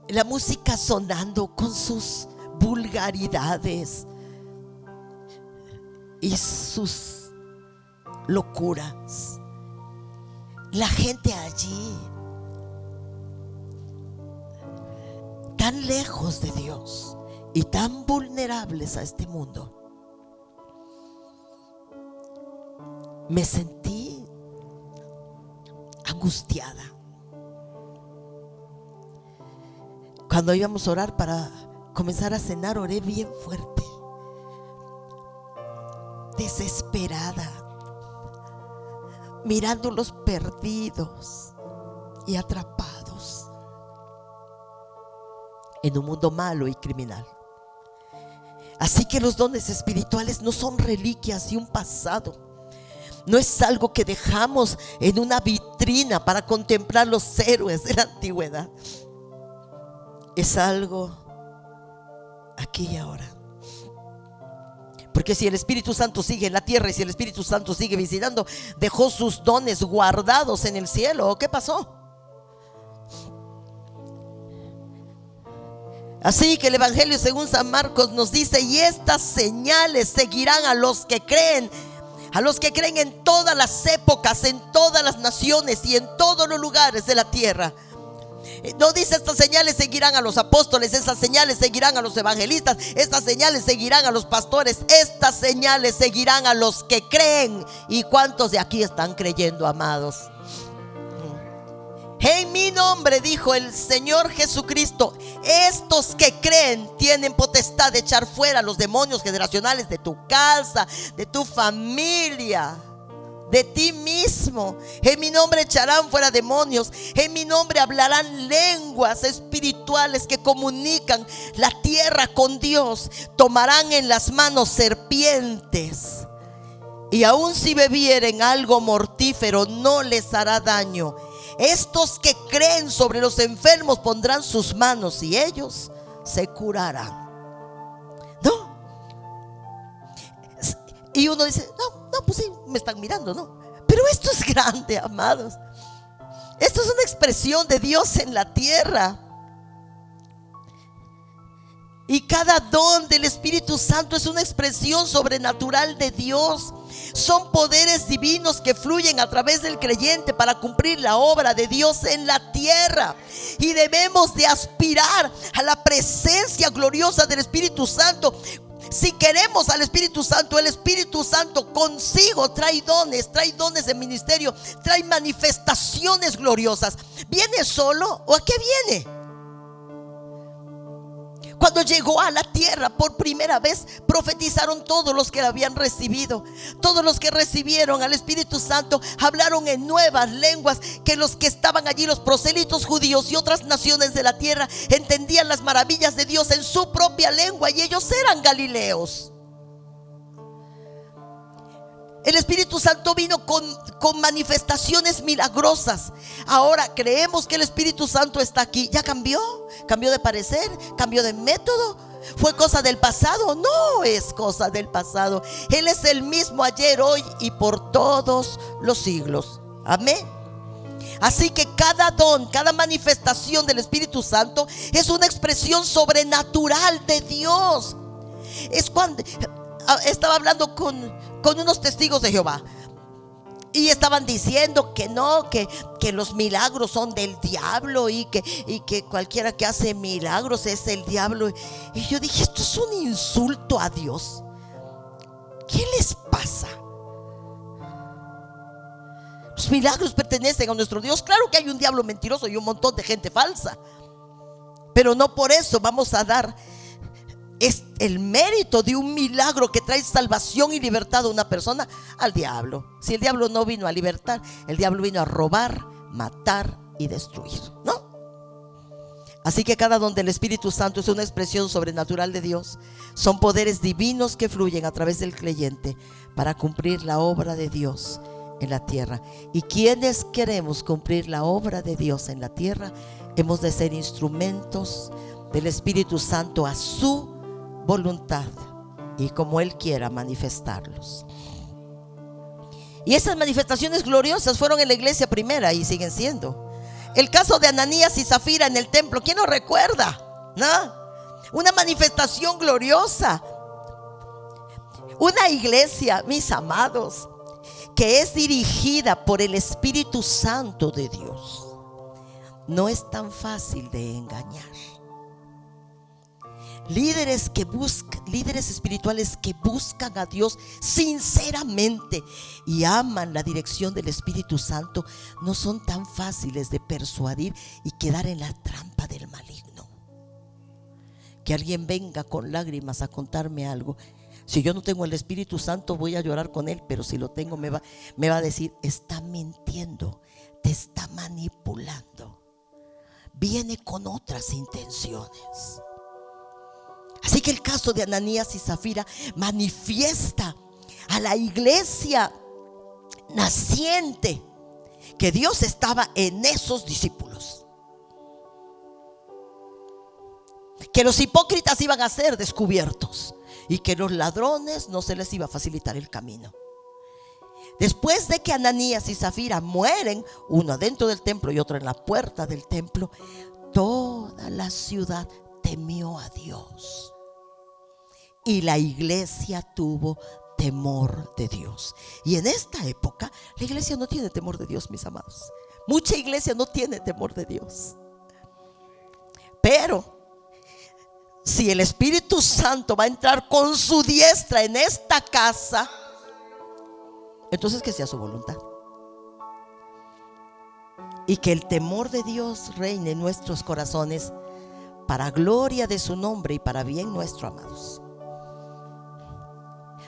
A: La música sonando con sus vulgaridades y sus locuras. La gente allí tan lejos de Dios y tan vulnerables a este mundo. Me sentí angustiada. Cuando íbamos a orar para comenzar a cenar, oré bien fuerte, desesperada, mirándolos perdidos y atrapados en un mundo malo y criminal. Así que los dones espirituales no son reliquias de un pasado. No es algo que dejamos en una vitrina para contemplar los héroes de la antigüedad. Es algo aquí y ahora. Porque si el Espíritu Santo sigue en la tierra y si el Espíritu Santo sigue visitando, dejó sus dones guardados en el cielo. ¿Qué pasó? Así que el Evangelio según San Marcos nos dice: y estas señales seguirán a los que creen en todas las épocas, en todas las naciones y en todos los lugares de la tierra. No dice: estas señales seguirán a los apóstoles, estas señales seguirán a los evangelistas, estas señales seguirán a los pastores. Estas señales seguirán a los que creen. ¿Y cuántos de aquí están creyendo, amados? En mi nombre, dijo el Señor Jesucristo, estos que creen tienen potestad de echar fuera los demonios generacionales de tu casa, de tu familia, de ti mismo. En mi nombre echarán fuera demonios. En mi nombre hablarán lenguas espirituales que comunican la tierra con Dios. Tomarán en las manos serpientes, y aun si bebieren algo mortífero no les hará daño. Estos que creen sobre los enfermos pondrán sus manos y ellos se curarán. ¿No? Y uno dice: no, pues sí, me están mirando, ¿no? Pero esto es grande, amados. Esto es una expresión de Dios en la tierra. Y cada don del Espíritu Santo es una expresión sobrenatural de Dios. Son poderes divinos que fluyen a través del creyente para cumplir la obra de Dios en la tierra. Y debemos de aspirar a la presencia gloriosa del Espíritu Santo. Si queremos al Espíritu Santo, el Espíritu Santo consigo trae dones de ministerio, trae manifestaciones gloriosas. ¿Viene solo o a qué viene? Cuando llegó a la tierra por primera vez, profetizaron todos los que la habían recibido. Todos los que recibieron al Espíritu Santo hablaron en nuevas lenguas, que los que estaban allí, los prosélitos judíos y otras naciones de la tierra, entendían las maravillas de Dios en su propia lengua, y ellos eran galileos. El Espíritu Santo vino con manifestaciones milagrosas. Ahora creemos que el Espíritu Santo está aquí. ¿Ya cambió? ¿Cambió de parecer? ¿Cambió de método? ¿Fue cosa del pasado? No es cosa del pasado. Él es el mismo ayer, hoy y por todos los siglos. Amén. Así que cada don, cada manifestación del Espíritu Santo es una expresión sobrenatural de Dios. Es cuando estaba hablando con unos testigos de Jehová, y estaban diciendo que no, que los milagros son del diablo, y que cualquiera que hace milagros es el diablo. Y yo dije: esto es un insulto a Dios. ¿Qué les pasa? Los milagros pertenecen a nuestro Dios. Claro que hay un diablo mentiroso y un montón de gente falsa, pero no por eso vamos a dar el mérito de un milagro que trae salvación y libertad a una persona al diablo. Si el diablo no vino a libertar, el diablo vino a robar, matar y destruir, ¿no? Así que cada don del Espíritu Santo es una expresión sobrenatural de Dios. Son poderes divinos que fluyen a través del creyente para cumplir la obra de Dios en la tierra. Y quienes queremos cumplir la obra de Dios en la tierra, hemos de ser instrumentos del Espíritu Santo a su voluntad y como Él quiera manifestarlos. Y esas manifestaciones gloriosas fueron en la iglesia primera y siguen siendo. El caso de Ananías y Zafira en el templo, ¿quién lo recuerda? ¿No? Una manifestación gloriosa. Una iglesia, mis amados, que es dirigida por el Espíritu Santo de Dios, no es tan fácil de engañar. Líderes espirituales que buscan a Dios sinceramente y aman la dirección del Espíritu Santo no son tan fáciles de persuadir y quedar en la trampa del maligno. Que alguien venga con lágrimas a contarme algo. Si yo no tengo el Espíritu Santo, voy a llorar con él, pero si lo tengo me va a decir: está mintiendo, te está manipulando, viene con otras intenciones. Así que el caso de Ananías y Zafira manifiesta a la iglesia naciente que Dios estaba en esos discípulos, que los hipócritas iban a ser descubiertos y que los ladrones no se les iba a facilitar el camino. Después de que Ananías y Zafira mueren, uno adentro del templo y otro en la puerta del templo, toda la ciudad temió a Dios. Y la iglesia tuvo temor de Dios. Y en esta época la iglesia no tiene temor de Dios, mis amados. Mucha iglesia no tiene temor de Dios. Pero si el Espíritu Santo va a entrar con su diestra en esta casa, entonces que sea su voluntad. Y que el temor de Dios reine en nuestros corazones para gloria de su nombre y para bien nuestro, amados.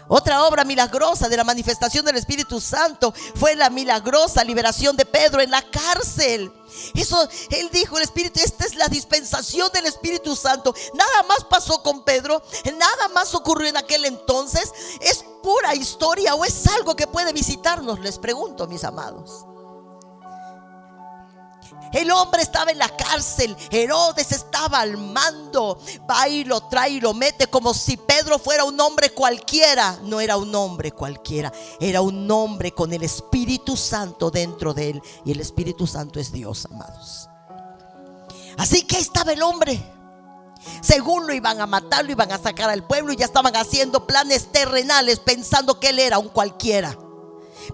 A: Otra obra milagrosa de la manifestación del Espíritu Santo fue la milagrosa liberación de Pedro en la cárcel. Eso, él dijo, el Espíritu, esta es la dispensación del Espíritu Santo. Nada más pasó con Pedro, nada más ocurrió en aquel entonces. ¿Es pura historia o es algo que puede visitarnos? Les pregunto, mis amados. El hombre estaba en la cárcel, Herodes estaba al mando, va y lo trae y lo mete como si Pedro fuera un hombre cualquiera. No era un hombre cualquiera, era un hombre con el Espíritu Santo dentro de él. Y el Espíritu Santo es Dios, amados. Así que ahí estaba el hombre. Según lo iban a matar, lo iban a sacar al pueblo y ya estaban haciendo planes terrenales pensando que él era un cualquiera.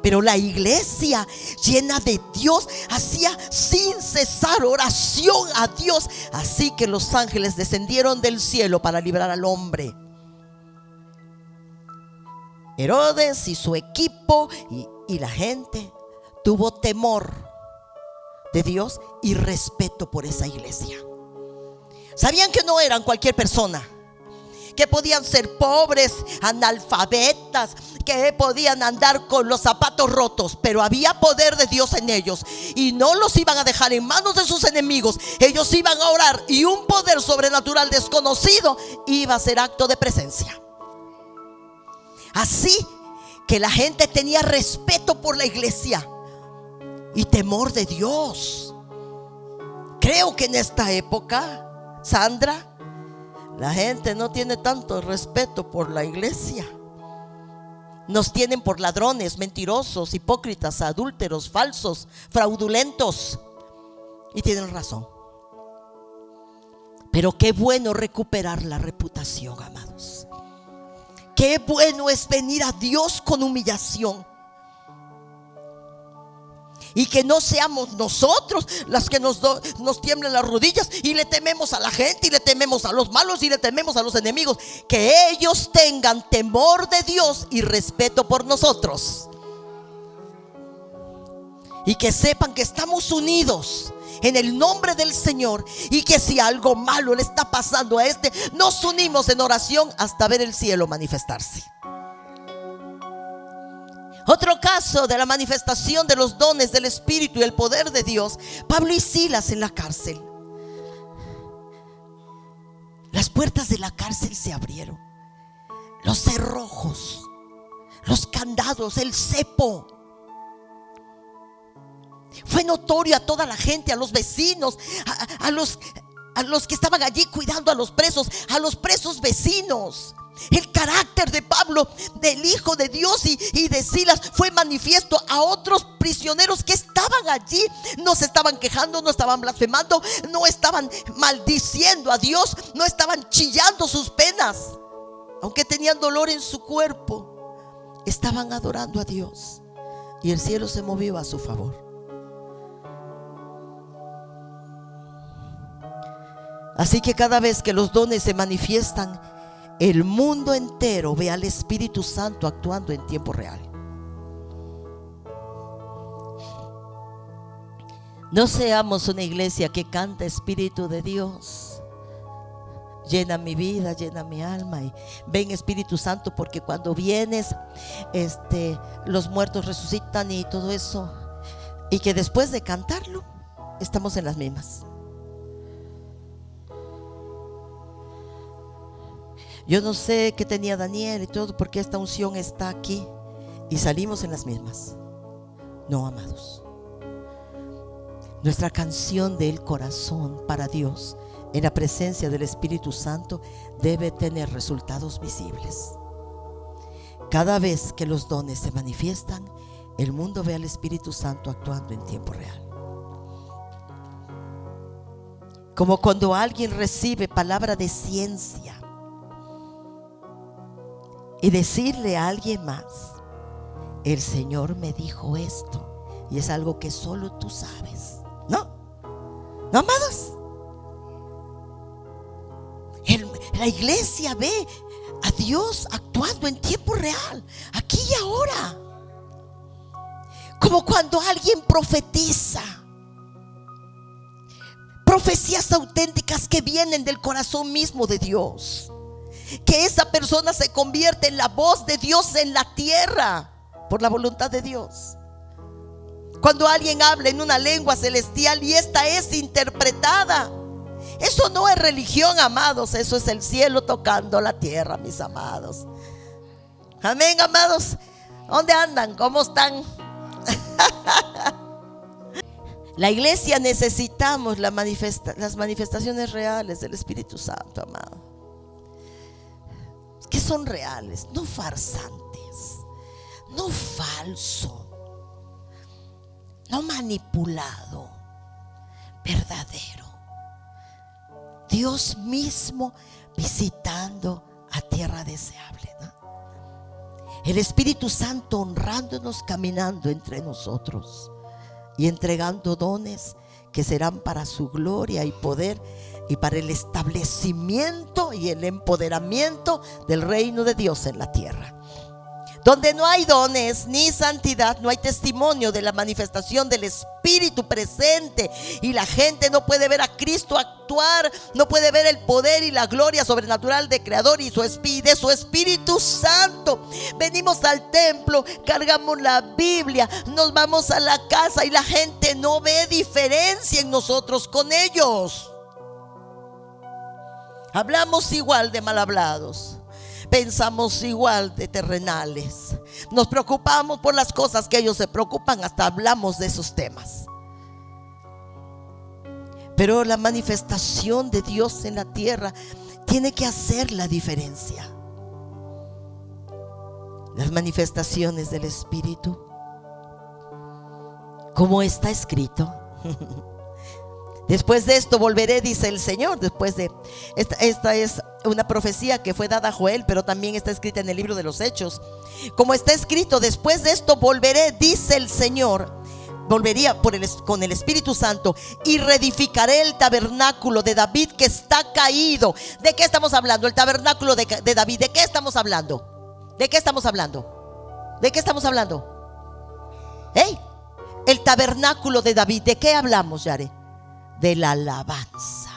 A: Pero la iglesia llena de Dios hacía sin cesar oración a Dios. Así que los ángeles descendieron del cielo para librar al hombre. Herodes y su equipo y la gente tuvo temor de Dios y respeto por esa iglesia. Sabían que no eran cualquier persona, que podían ser pobres, analfabetas, que podían andar con los zapatos rotos, pero había poder de Dios en ellos y no los iban a dejar en manos de sus enemigos. Ellos iban a orar y un poder sobrenatural desconocido iba a ser acto de presencia. Así que la gente tenía respeto por la iglesia y temor de Dios. Creo que en esta época, Sandra, la gente no tiene tanto respeto por la iglesia. Nos tienen por ladrones, mentirosos, hipócritas, adúlteros, falsos, fraudulentos. Y tienen razón. Pero qué bueno recuperar la reputación, amados. Qué bueno es venir a Dios con humillación. Y que no seamos nosotros las que nos tiemblen las rodillas y le tememos a la gente y le tememos a los malos y le tememos a los enemigos. Que ellos tengan temor de Dios y respeto por nosotros. Y que sepan que estamos unidos en el nombre del Señor. Y que si algo malo le está pasando a este, nos unimos en oración hasta ver el cielo manifestarse. Otro caso de la manifestación de los dones del Espíritu y el poder de Dios: Pablo y Silas en la cárcel. Las puertas de la cárcel se abrieron, los cerrojos, los candados, el cepo. Fue notorio a toda la gente, a los vecinos, a los que estaban allí cuidando a los presos vecinos. El carácter de Pablo, del Hijo de Dios y de Silas fue manifiesto a otros prisioneros que estaban allí. No se estaban quejando, no estaban blasfemando, no estaban maldiciendo a Dios, no estaban chillando sus penas. Aunque tenían dolor en su cuerpo, estaban adorando a Dios y el cielo se movió a su favor. Así que cada vez que los dones se manifiestan, el mundo entero ve al Espíritu Santo actuando en tiempo real. No seamos una iglesia que canta Espíritu de Dios, llena mi vida, llena mi alma, y ven Espíritu Santo, porque cuando vienes los muertos resucitan y todo eso, y que después de cantarlo estamos en las mismas. Yo no sé qué tenía Daniel y todo, porque esta unción está aquí y salimos en las mismas. No, amados. Nuestra canción del corazón para Dios en la presencia del Espíritu Santo debe tener resultados visibles. Cada vez que los dones se manifiestan, el mundo ve al Espíritu Santo actuando en tiempo real. Como cuando alguien recibe palabra de ciencia y decirle a alguien más: el Señor me dijo esto, y es algo que solo tú sabes. ¿No? ¿No, amados? La iglesia ve a Dios actuando en tiempo real, aquí y ahora. Como cuando alguien profetiza, profecías auténticas que vienen del corazón mismo de Dios, que esa persona se convierte en la voz de Dios en la tierra por la voluntad de Dios. Cuando alguien habla en una lengua celestial y esta es interpretada, eso no es religión, amados. Eso es el cielo tocando la tierra, mis amados. Amén, amados. ¿Dónde andan? ¿Cómo están? La iglesia necesitamos las manifestaciones reales del Espíritu Santo, amado, que son reales, no farsantes, no falso, no manipulado, verdadero. Dios mismo visitando a tierra deseable, ¿no? El Espíritu Santo honrándonos, caminando entre nosotros y entregando dones que serán para su gloria y poder y para el establecimiento y el empoderamiento del reino de Dios en la tierra. Donde no hay dones ni santidad, no hay testimonio de la manifestación del Espíritu presente, y la gente no puede ver a Cristo actuar, no puede ver el poder y la gloria sobrenatural del Creador y de su Espíritu Santo. Venimos al templo, cargamos la Biblia, nos vamos a la casa y la gente no ve diferencia en nosotros con ellos. Hablamos igual de mal hablados, pensamos igual de terrenales, nos preocupamos por las cosas que ellos se preocupan, hasta hablamos de esos temas. Pero la manifestación de Dios en la tierra tiene que hacer la diferencia. Las manifestaciones del Espíritu, como está escrito. Después de esto volveré, dice el Señor. Después de esta es una profecía que fue dada a Joel, pero también está escrita en el libro de los Hechos. Como está escrito: después de esto volveré, dice el Señor. Volvería con el Espíritu Santo y reedificaré el tabernáculo de David que está caído. ¿De qué estamos hablando? El tabernáculo de David. ¿De qué estamos hablando? ¿De qué estamos hablando? ¿De qué estamos hablando? ¿Hey? El tabernáculo de David. ¿De qué hablamos, Yare? De la alabanza.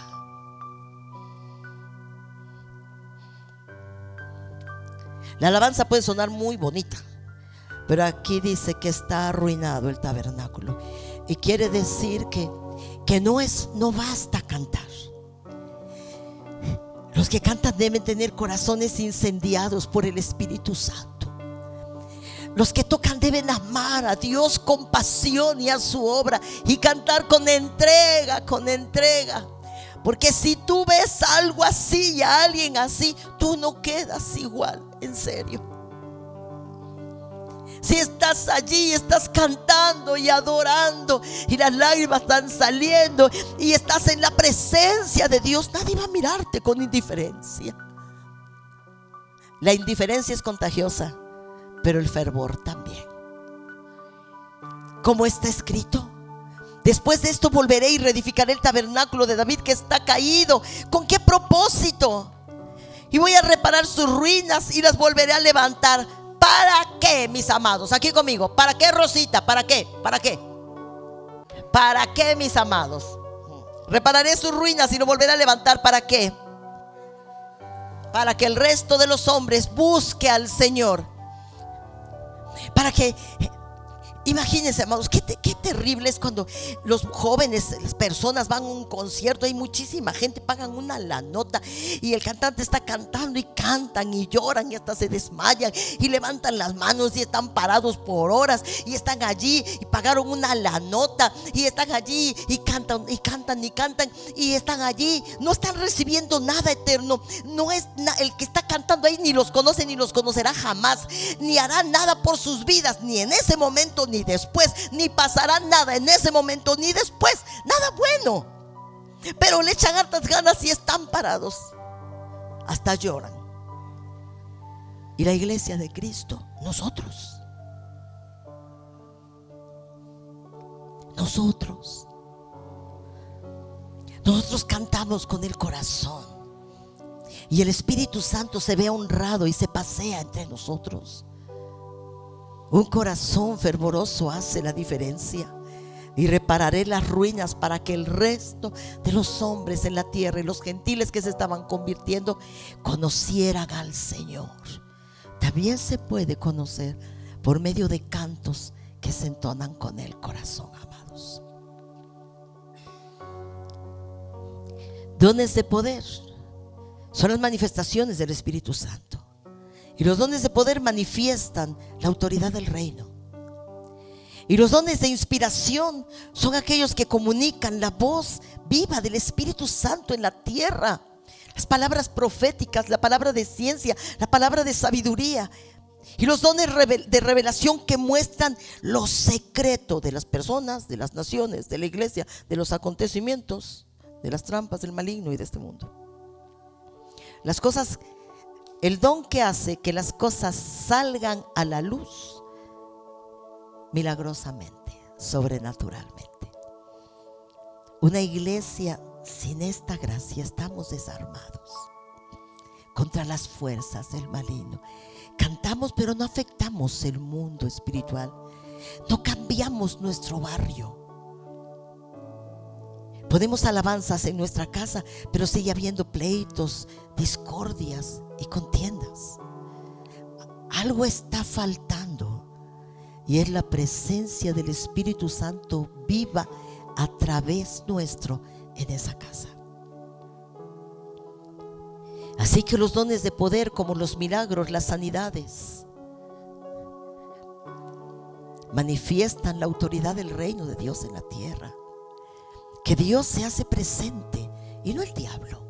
A: La alabanza puede sonar muy bonita, pero aquí dice que está arruinado el tabernáculo, y quiere decir que no basta cantar. Los que cantan deben tener corazones incendiados por el Espíritu Santo. Los que tocan deben amar a Dios con pasión y a su obra, y cantar con entrega, porque si tú ves algo así y a alguien así, tú no quedas igual, en serio. Si estás allí, estás cantando y adorando y las lágrimas están saliendo y estás en la presencia de Dios, nadie va a mirarte con indiferencia. La indiferencia es contagiosa, pero el fervor también. Como está escrito: después de esto volveré y reedificaré el tabernáculo de David que está caído. ¿Con qué propósito? Y voy a reparar sus ruinas y las volveré a levantar. ¿Para qué, mis amados? Aquí conmigo. ¿Para qué, Rosita? ¿Para qué? ¿Para qué? ¿Para qué, mis amados? Repararé sus ruinas y lo volveré a levantar. ¿Para qué? Para que el resto de los hombres busque al Señor. Para que, imagínense, amados, qué terrible es cuando los jóvenes, las personas van a un concierto, hay muchísima gente, pagan una la nota y el cantante está cantando y cantan y lloran y hasta se desmayan y levantan las manos y están parados por horas y están allí y pagaron una la nota y están allí y cantan y cantan y cantan y están allí, no están recibiendo nada eterno. No es el que está cantando ahí, ni los conoce ni los conocerá jamás, ni hará nada por sus vidas, ni en ese momento ni después, ni pasará nada en ese momento ni después, nada bueno. pero le echan hartas ganas y están parados, hasta lloran. Y la iglesia de Cristo, nosotros cantamos con el corazón, y el Espíritu Santo se ve honrado y se pasea entre nosotros. Un corazón fervoroso hace la diferencia. Y repararé las ruinas para que el resto de los hombres en la tierra y los gentiles que se estaban convirtiendo conocieran al Señor. También se puede conocer por medio de cantos que se entonan con el corazón, amados. Dones de poder son las manifestaciones del Espíritu Santo. Y los dones de poder manifiestan la autoridad del reino. Y los dones de inspiración son aquellos que comunican la voz viva del Espíritu Santo en la tierra. Las palabras proféticas, la palabra de ciencia, la palabra de sabiduría. Y los dones de revelación que muestran lo secreto de las personas, de las naciones, de la iglesia, de los acontecimientos, de las trampas del maligno y de este mundo. Las cosas, el don que hace que las cosas salgan a la luz milagrosamente, sobrenaturalmente. Una iglesia sin esta gracia, estamos desarmados contra las fuerzas del maligno. Cantamos, pero no afectamos el mundo espiritual. No cambiamos nuestro barrio. Ponemos alabanzas en nuestra casa, pero sigue habiendo pleitos, discordias y contiendas. Algo está faltando. Y es la presencia del Espíritu Santo viva a través nuestro en esa casa. Así que los dones de poder, como los milagros, las sanidades, manifiestan la autoridad del reino de Dios en la tierra. Que Dios se hace presente y no el diablo.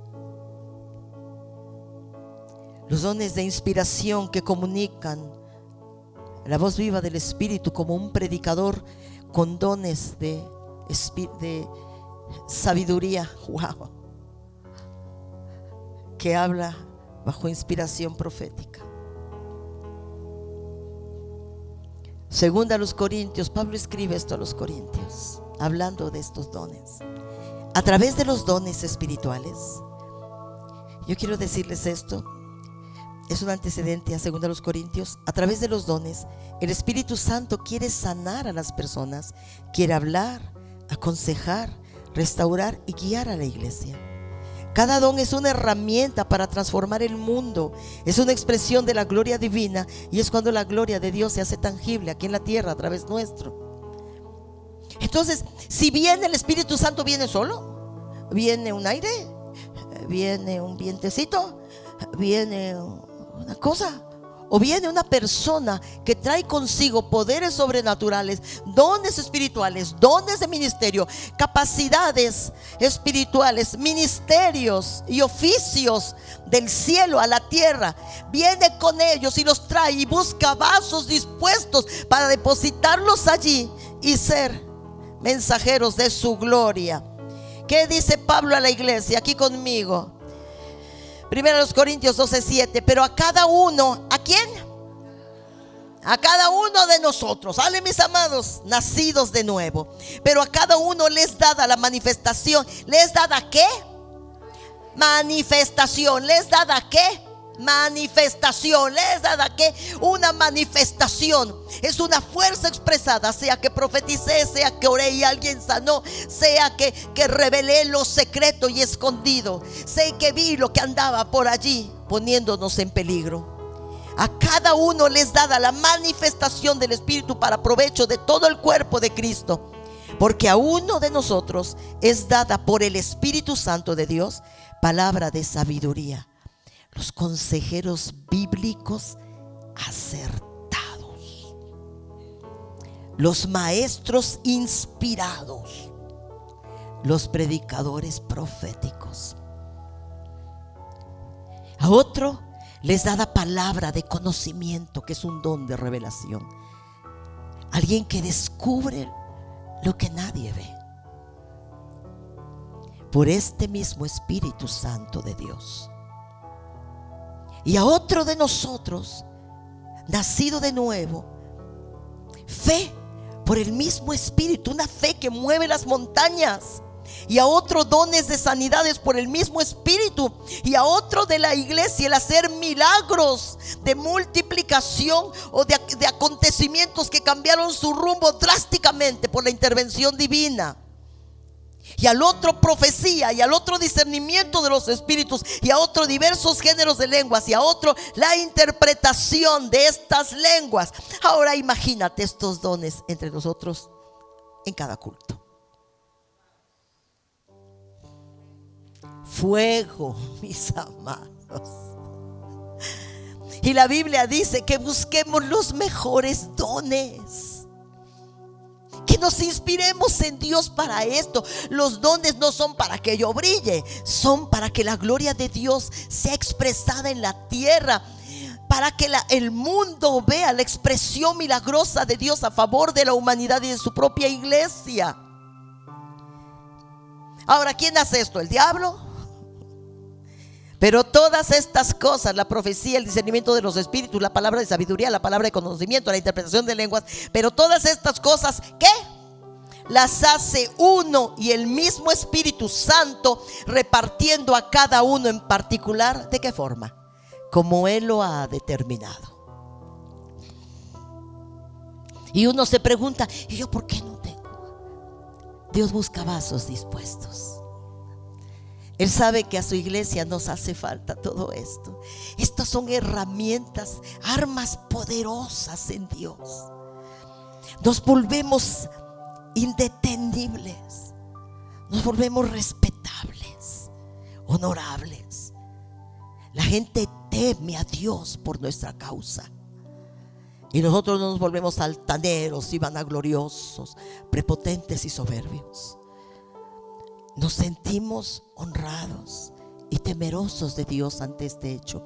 A: Los dones de inspiración que comunican la voz viva del Espíritu, como un predicador con dones de sabiduría, wow, que habla bajo inspiración profética. Segunda a los Corintios, Pablo escribe esto a los Corintios, hablando de estos dones. A través de los dones espirituales, yo quiero decirles esto. Es un antecedente a 2 Corintios. A través de los dones, el Espíritu Santo quiere sanar a las personas, quiere hablar, aconsejar, restaurar y guiar a la iglesia. Cada don es una herramienta para transformar el mundo. Es una expresión de la gloria divina, y es cuando la gloria de Dios se hace tangible aquí en la tierra a través nuestro. Entonces, si viene el Espíritu Santo, ¿viene solo? ¿Viene un aire? ¿Viene un vientecito? ¿Viene una cosa? ¿O viene una persona que trae consigo poderes sobrenaturales, dones espirituales, dones de ministerio, capacidades espirituales, ministerios y oficios del cielo a la tierra? Viene con ellos y los trae y busca vasos dispuestos para depositarlos allí y ser mensajeros de su gloria. ¿Qué dice Pablo a la iglesia? Aquí conmigo. Primero los Corintios 12:7. Pero a cada uno, ¿a quién? A cada uno de nosotros, ¿sale, mis amados? Nacidos de nuevo. Pero a cada uno les dada la manifestación. ¿Les dada qué? Manifestación. ¿Les dada qué? Manifestación. ¿Les dada qué? Una manifestación. Es una fuerza expresada, sea que profeticé, sea que oré y alguien sanó, sea que revelé lo secreto y escondido, sé que vi lo que andaba por allí poniéndonos en peligro. A cada uno les dada la manifestación del Espíritu para provecho de todo el cuerpo de Cristo, porque a uno de nosotros es dada por el Espíritu Santo de Dios palabra de sabiduría, los consejeros bíblicos acertados, los maestros inspirados, los predicadores proféticos. A otro les da palabra de conocimiento, que es un don de revelación. Alguien que descubre lo que nadie ve. por este mismo Espíritu Santo de Dios. Y a otro de nosotros, nacido de nuevo, fe por el mismo Espíritu, una fe que mueve las montañas. Y a otro dones de sanidades por el mismo Espíritu. Y a otro de la iglesia el hacer milagros de multiplicación o de acontecimientos que cambiaron su rumbo drásticamente por la intervención divina. Y al otro profecía, y al otro discernimiento de los espíritus, y a otro diversos géneros de lenguas, y a otro la interpretación de estas lenguas. Ahora imagínate estos dones entre nosotros en cada culto. Fuego, mis amados. Y la Biblia dice que busquemos los mejores dones, que nos inspiremos en Dios para esto. Los dones no son para que yo brille, son para que la gloria de Dios sea expresada en la tierra, para que el mundo vea la expresión milagrosa de Dios a favor de la humanidad y de su propia iglesia. Ahora, ¿quién hace esto? ¿El diablo? Pero todas estas cosas, la profecía, el discernimiento de los espíritus, la palabra de sabiduría, la palabra de conocimiento, la interpretación de lenguas, pero todas estas cosas, ¿qué? Las hace uno y el mismo Espíritu Santo, repartiendo a cada uno en particular. ¿De qué forma? Como Él lo ha determinado. Y uno se pregunta, ¿y yo por qué no tengo? Dios busca vasos dispuestos. Él sabe que a su iglesia nos hace falta todo esto. Estas son herramientas, armas poderosas en Dios. Nos volvemos indetenibles, nos volvemos respetables, honorables. La gente teme a Dios por nuestra causa. Y nosotros no nos volvemos altaneros y vanagloriosos, prepotentes y soberbios. Nos sentimos honrados y temerosos de Dios ante este hecho,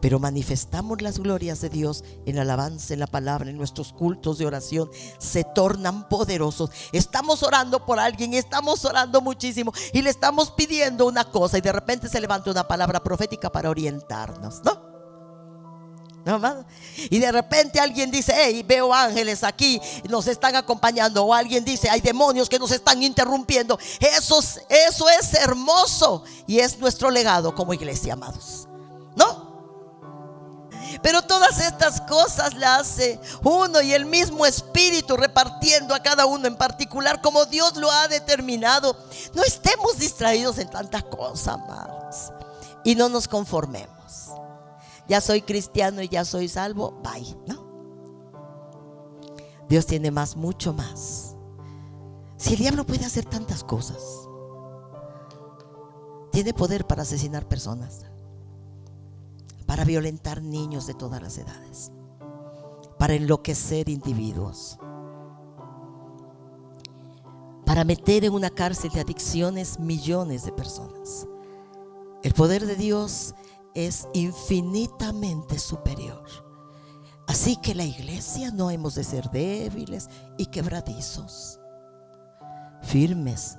A: pero manifestamos las glorias de Dios en la alabanza, en la palabra, en nuestros cultos de oración. Se tornan poderosos. Estamos orando por alguien, estamos orando muchísimo y le estamos pidiendo una cosa, y de repente se levanta una palabra profética para orientarnos, ¿no? Y de repente alguien dice, hey, veo ángeles aquí, nos están acompañando. O alguien dice, hay demonios que nos están interrumpiendo. Eso es hermoso y es nuestro legado como iglesia, amados, ¿no? Pero todas estas cosas las hace uno y el mismo Espíritu, repartiendo a cada uno en particular como Dios lo ha determinado. No estemos distraídos en tantas cosas, amados, y no nos conformemos. Ya soy cristiano y ya soy salvo, bye, ¿no? Dios tiene más, mucho más. Si el diablo puede hacer tantas cosas, tiene poder para asesinar personas, para violentar niños de todas las edades, para enloquecer individuos, para meter en una cárcel de adicciones millones de personas. El poder de Dios es infinitamente superior. Así que la iglesia no hemos de ser débiles y quebradizos, firmes,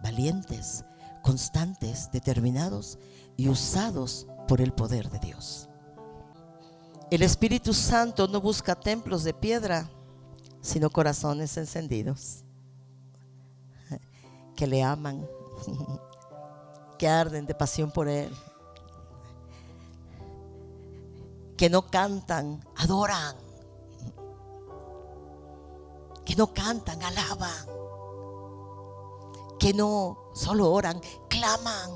A: valientes, constantes, determinados y usados por el poder de Dios. El Espíritu Santo no busca templos de piedra, sino corazones encendidos que le aman, que arden de pasión por Él, que no cantan, adoran, que no cantan, alaban, que no solo oran, claman.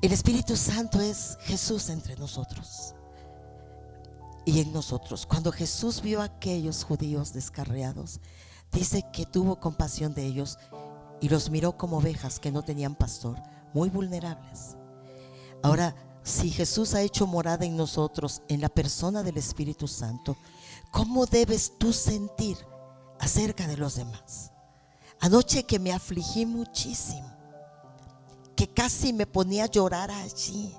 A: El Espíritu Santo es Jesús entre nosotros y en nosotros. Cuando Jesús vio a aquellos judíos descarriados, dice que tuvo compasión de ellos y los miró como ovejas que no tenían pastor, muy vulnerables. Ahora, si Jesús ha hecho morada en nosotros en la persona del Espíritu Santo, ¿cómo debes tú sentir acerca de los demás? Anoche que me afligí muchísimo, que casi me ponía a llorar allí,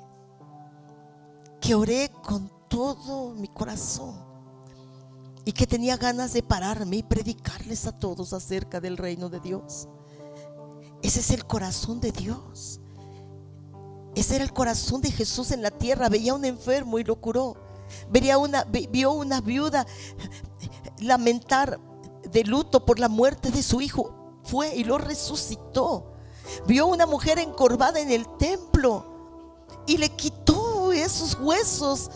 A: que oré con todo mi corazón y que tenía ganas de pararme y predicarles a todos acerca del reino de Dios. Ese es el corazón de Dios. Ese era el corazón de Jesús en la tierra. Veía a un enfermo y lo curó. Vio una viuda lamentar de luto por la muerte de su hijo. Fue y lo resucitó. Vio a una mujer encorvada en el templo y le quitó esos huesos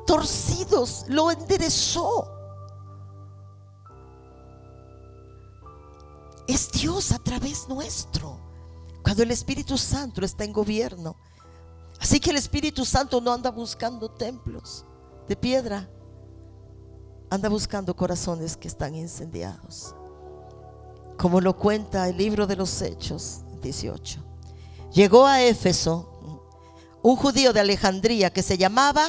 A: torcidos, lo enderezó. Es Dios a través nuestro cuando el Espíritu Santo está en gobierno. Así que el Espíritu Santo no anda buscando templos de piedra, anda buscando corazones que están incendiados, como lo cuenta el libro de los Hechos 18. Llegó a Éfeso un judío de Alejandría que se llamaba,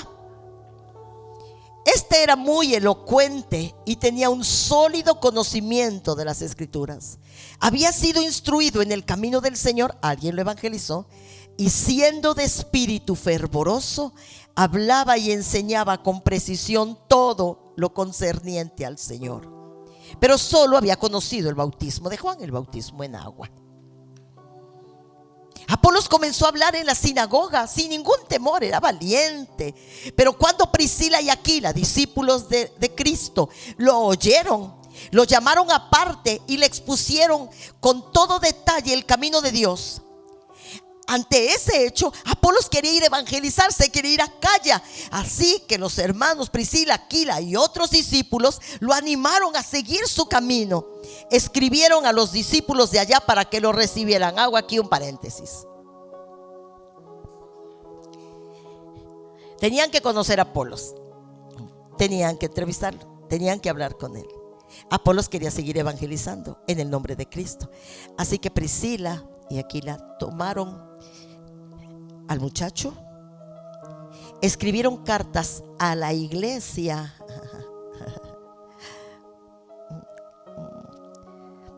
A: este era muy elocuente y tenía un sólido conocimiento de las Escrituras. Había sido instruido en el camino del Señor, alguien lo evangelizó, y siendo de espíritu fervoroso, hablaba y enseñaba con precisión todo lo concerniente al Señor. Pero solo había conocido el bautismo de Juan, el bautismo en agua. Apolos comenzó a hablar en la sinagoga sin ningún temor, era valiente. Pero cuando Priscila y Aquila, discípulos de Cristo, lo oyeron, lo llamaron aparte y le expusieron con todo detalle el camino de Dios. Ante ese hecho, Apolos quería ir a evangelizarse, quería ir a Acaya. Así que los hermanos Priscila, Aquila y otros discípulos lo animaron a seguir su camino. Escribieron a los discípulos de allá para que lo recibieran. Hago aquí un paréntesis. Tenían que conocer a Apolos, tenían que entrevistarlo, tenían que hablar con él. Apolos quería seguir evangelizando en el nombre de Cristo. Así que Priscila y Aquila tomaron al muchacho, escribieron cartas a la iglesia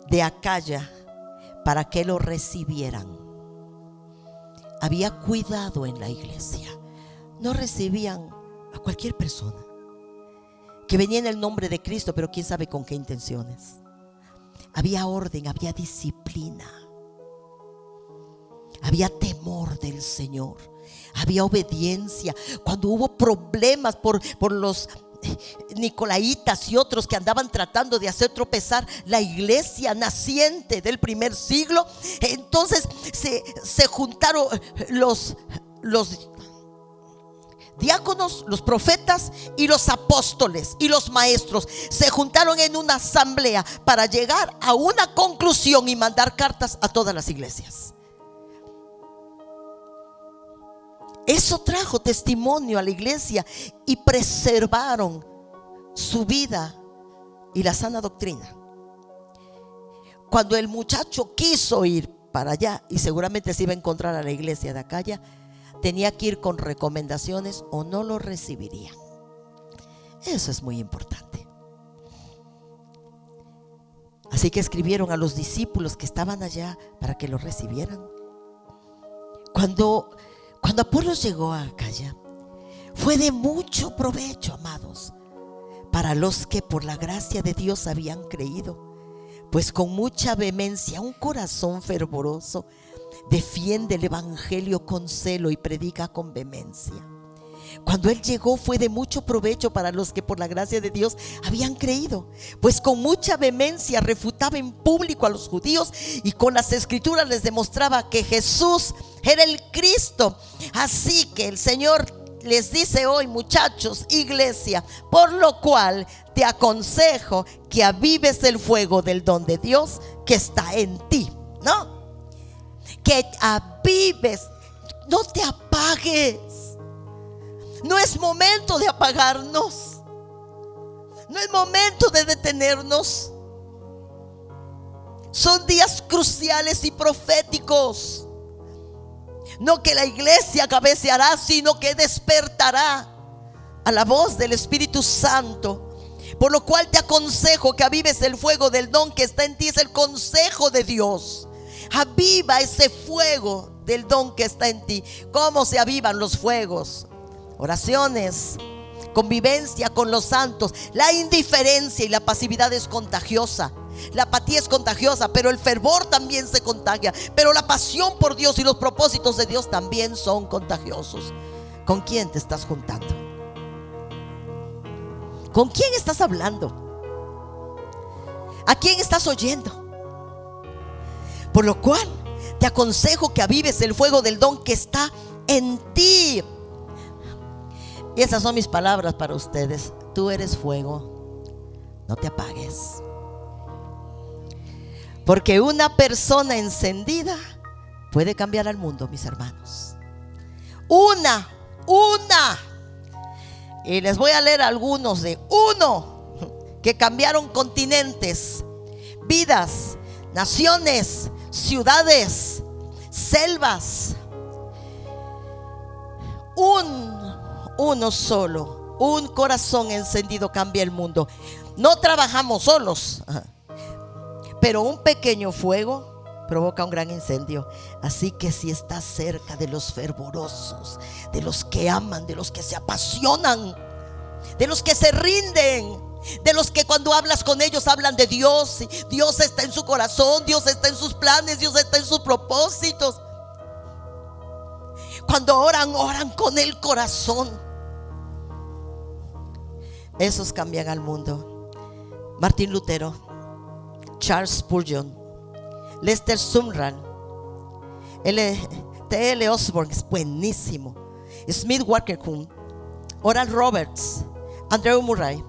A: de Acaya para que lo recibieran. Había cuidado en la iglesia. No recibían a cualquier persona que venía en el nombre de Cristo, pero quién sabe con qué intenciones. Había orden, había disciplina, había temor del Señor, había obediencia. Cuando hubo problemas por los nicolaitas y otros que andaban tratando de hacer tropezar la iglesia naciente del primer siglo, entonces se juntaron los diáconos, los profetas y los apóstoles y los maestros. Se juntaron en una asamblea para llegar a una conclusión y mandar cartas a todas las iglesias. Eso trajo testimonio a la iglesia y preservaron su vida y la sana doctrina. Cuando el muchacho quiso ir para allá, y seguramente se iba a encontrar a la iglesia de Acaya, tenía que ir con recomendaciones o no lo recibirían. Eso es muy importante. Así que escribieron a los discípulos que estaban allá para que lo recibieran. Cuando Apolos llegó a Acaya, fue de mucho provecho, amados, para los que por la gracia de Dios habían creído, pues con mucha vehemencia, un corazón fervoroso defiende el evangelio con celo y predica con vehemencia. Cuando él llegó, fue de mucho provecho para los que por la gracia de Dios habían creído, pues con mucha vehemencia refutaba en público a los judíos y con las escrituras les demostraba que Jesús era el Cristo. Así que el Señor les dice hoy, muchachos, iglesia, por lo cual te aconsejo que avives el fuego del don de Dios que está en ti, ¿no? Que avives, no te apagues. No es momento de apagarnos, no es momento de detenernos. Son días cruciales y proféticos. No que la iglesia cabeceará, sino que despertará a la voz del Espíritu Santo. Por lo cual te aconsejo que avives el fuego del don que está en ti. Es el consejo de Dios. Aviva ese fuego del don que está en ti. ¿Cómo se avivan los fuegos? Oraciones, convivencia con los santos. La indiferencia y la pasividad es contagiosa. La apatía es contagiosa, pero el fervor también se contagia. Pero la pasión por Dios y los propósitos de Dios también son contagiosos. ¿Con quién te estás juntando? ¿Con quién estás hablando? ¿A quién estás oyendo? Por lo cual te aconsejo que avives el fuego del don que está en ti. Y esas son mis palabras para ustedes. Tú eres fuego, no te apagues. Porque una persona encendida puede cambiar al mundo, mis hermanos. Una. Y les voy a leer algunos de uno que cambiaron continentes, vidas, naciones, ciudades, selvas. Uno solo, un corazón encendido cambia el mundo. No trabajamos solos, pero un pequeño fuego provoca un gran incendio. Así que si estás cerca de los fervorosos, de los que aman, de los que se apasionan, de los que se rinden, de los que cuando hablas con ellos hablan de Dios, Dios está en su corazón, Dios está en sus planes, Dios está en sus propósitos. Cuando oran con el corazón. Esos cambian al mundo. Martín Lutero, Charles Spurgeon, Lester Sumrall, T.L. Osborne, es buenísimo. Smith Waterman, Oral Roberts, Andrew Murray,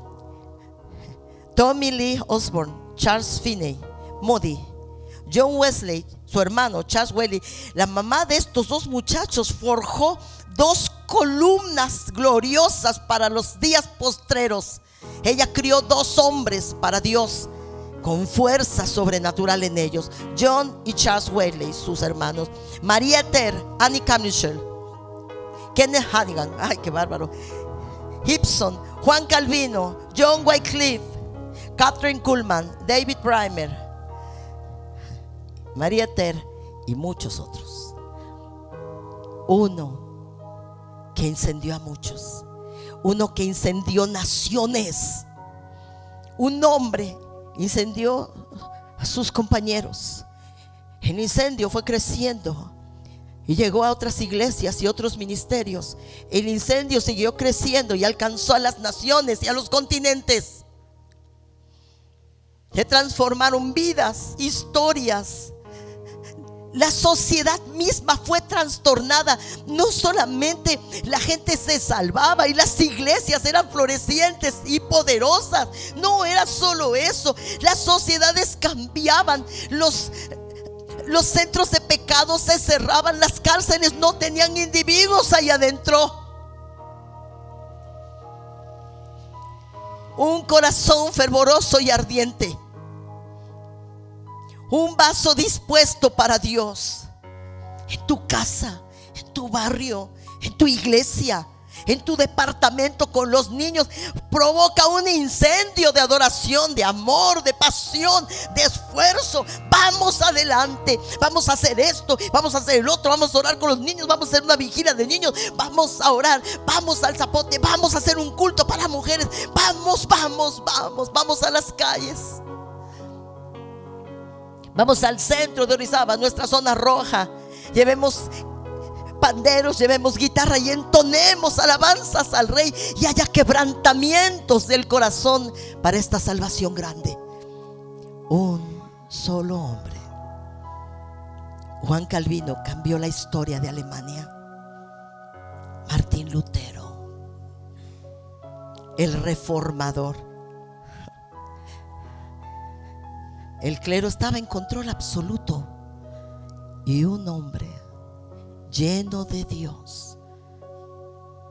A: Tommy Lee Osborne, Charles Finney, Moody, John Wesley, su hermano Charles Wesley. La mamá de estos dos muchachos forjó 2 columnas gloriosas para los días postreros. Ella crió 2 hombres para Dios con fuerza sobrenatural en ellos, John y Charles Wesley, sus hermanos. María Ether, Annie Cammichel, Kenneth Hanigan, ay qué bárbaro, Gibson, Juan Calvino, John Wycliffe, Catherine Kuhlman, David Primer, María Ether y muchos otros. Uno que incendió a muchos, uno que incendió naciones. Un hombre incendió a sus compañeros. El incendio fue creciendo y llegó a otras iglesias y otros ministerios. El incendio siguió creciendo y alcanzó a las naciones y a los continentes. Se transformaron vidas, historias. La sociedad misma fue trastornada. No solamente la gente se salvaba y las iglesias eran florecientes y poderosas. No era solo eso. Las sociedades cambiaban. Los centros de pecado se cerraban. Las cárceles no tenían individuos ahí adentro. Un corazón fervoroso y ardiente. Un vaso dispuesto para Dios. En tu casa, en tu barrio, en tu iglesia, en tu departamento con los niños. Provoca un incendio de adoración, de amor, de pasión, de esfuerzo. Vamos adelante, vamos a hacer esto, vamos a hacer el otro, vamos a orar con los niños, vamos a hacer una vigilia de niños, vamos a orar, vamos al zapote, vamos a hacer un culto para mujeres. Vamos a las calles. Vamos al centro de Orizaba, nuestra zona roja. Llevemos panderos, llevemos guitarra y entonemos alabanzas al Rey, y haya quebrantamientos del corazón para esta salvación grande. Un solo hombre, Juan Calvino, cambió la historia de Alemania. Martín Lutero, el reformador. El clero estaba en control absoluto, y un hombre lleno de Dios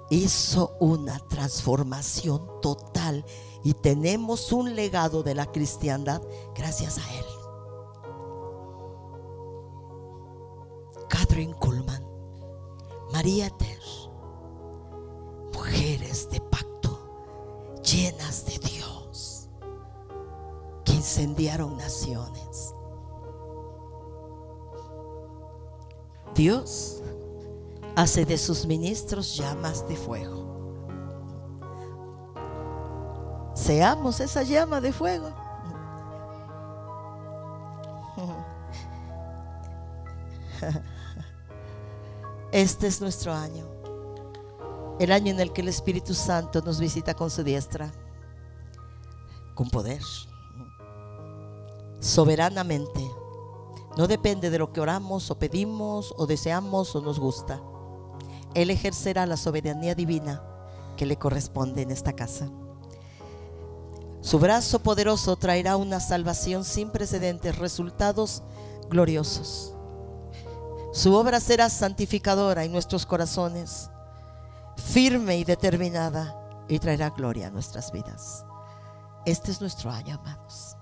A: hizo una transformación total, y tenemos un legado de la cristiandad gracias a él. Catherine Kuhlman, María Ether, mujeres de pacto, llenas de Dios, que incendiaron naciones. Dios hace de sus ministros llamas de fuego. Seamos esa llama de fuego. Este es nuestro año, el año en el que el Espíritu Santo nos visita con su diestra, con poder, soberanamente. No depende de lo que oramos o pedimos o deseamos o nos gusta. Él ejercerá la soberanía divina que le corresponde en esta casa. Su brazo poderoso traerá una salvación sin precedentes, resultados gloriosos. Su obra será santificadora en nuestros corazones, firme y determinada, y traerá gloria a nuestras vidas. Este es nuestro año, amados.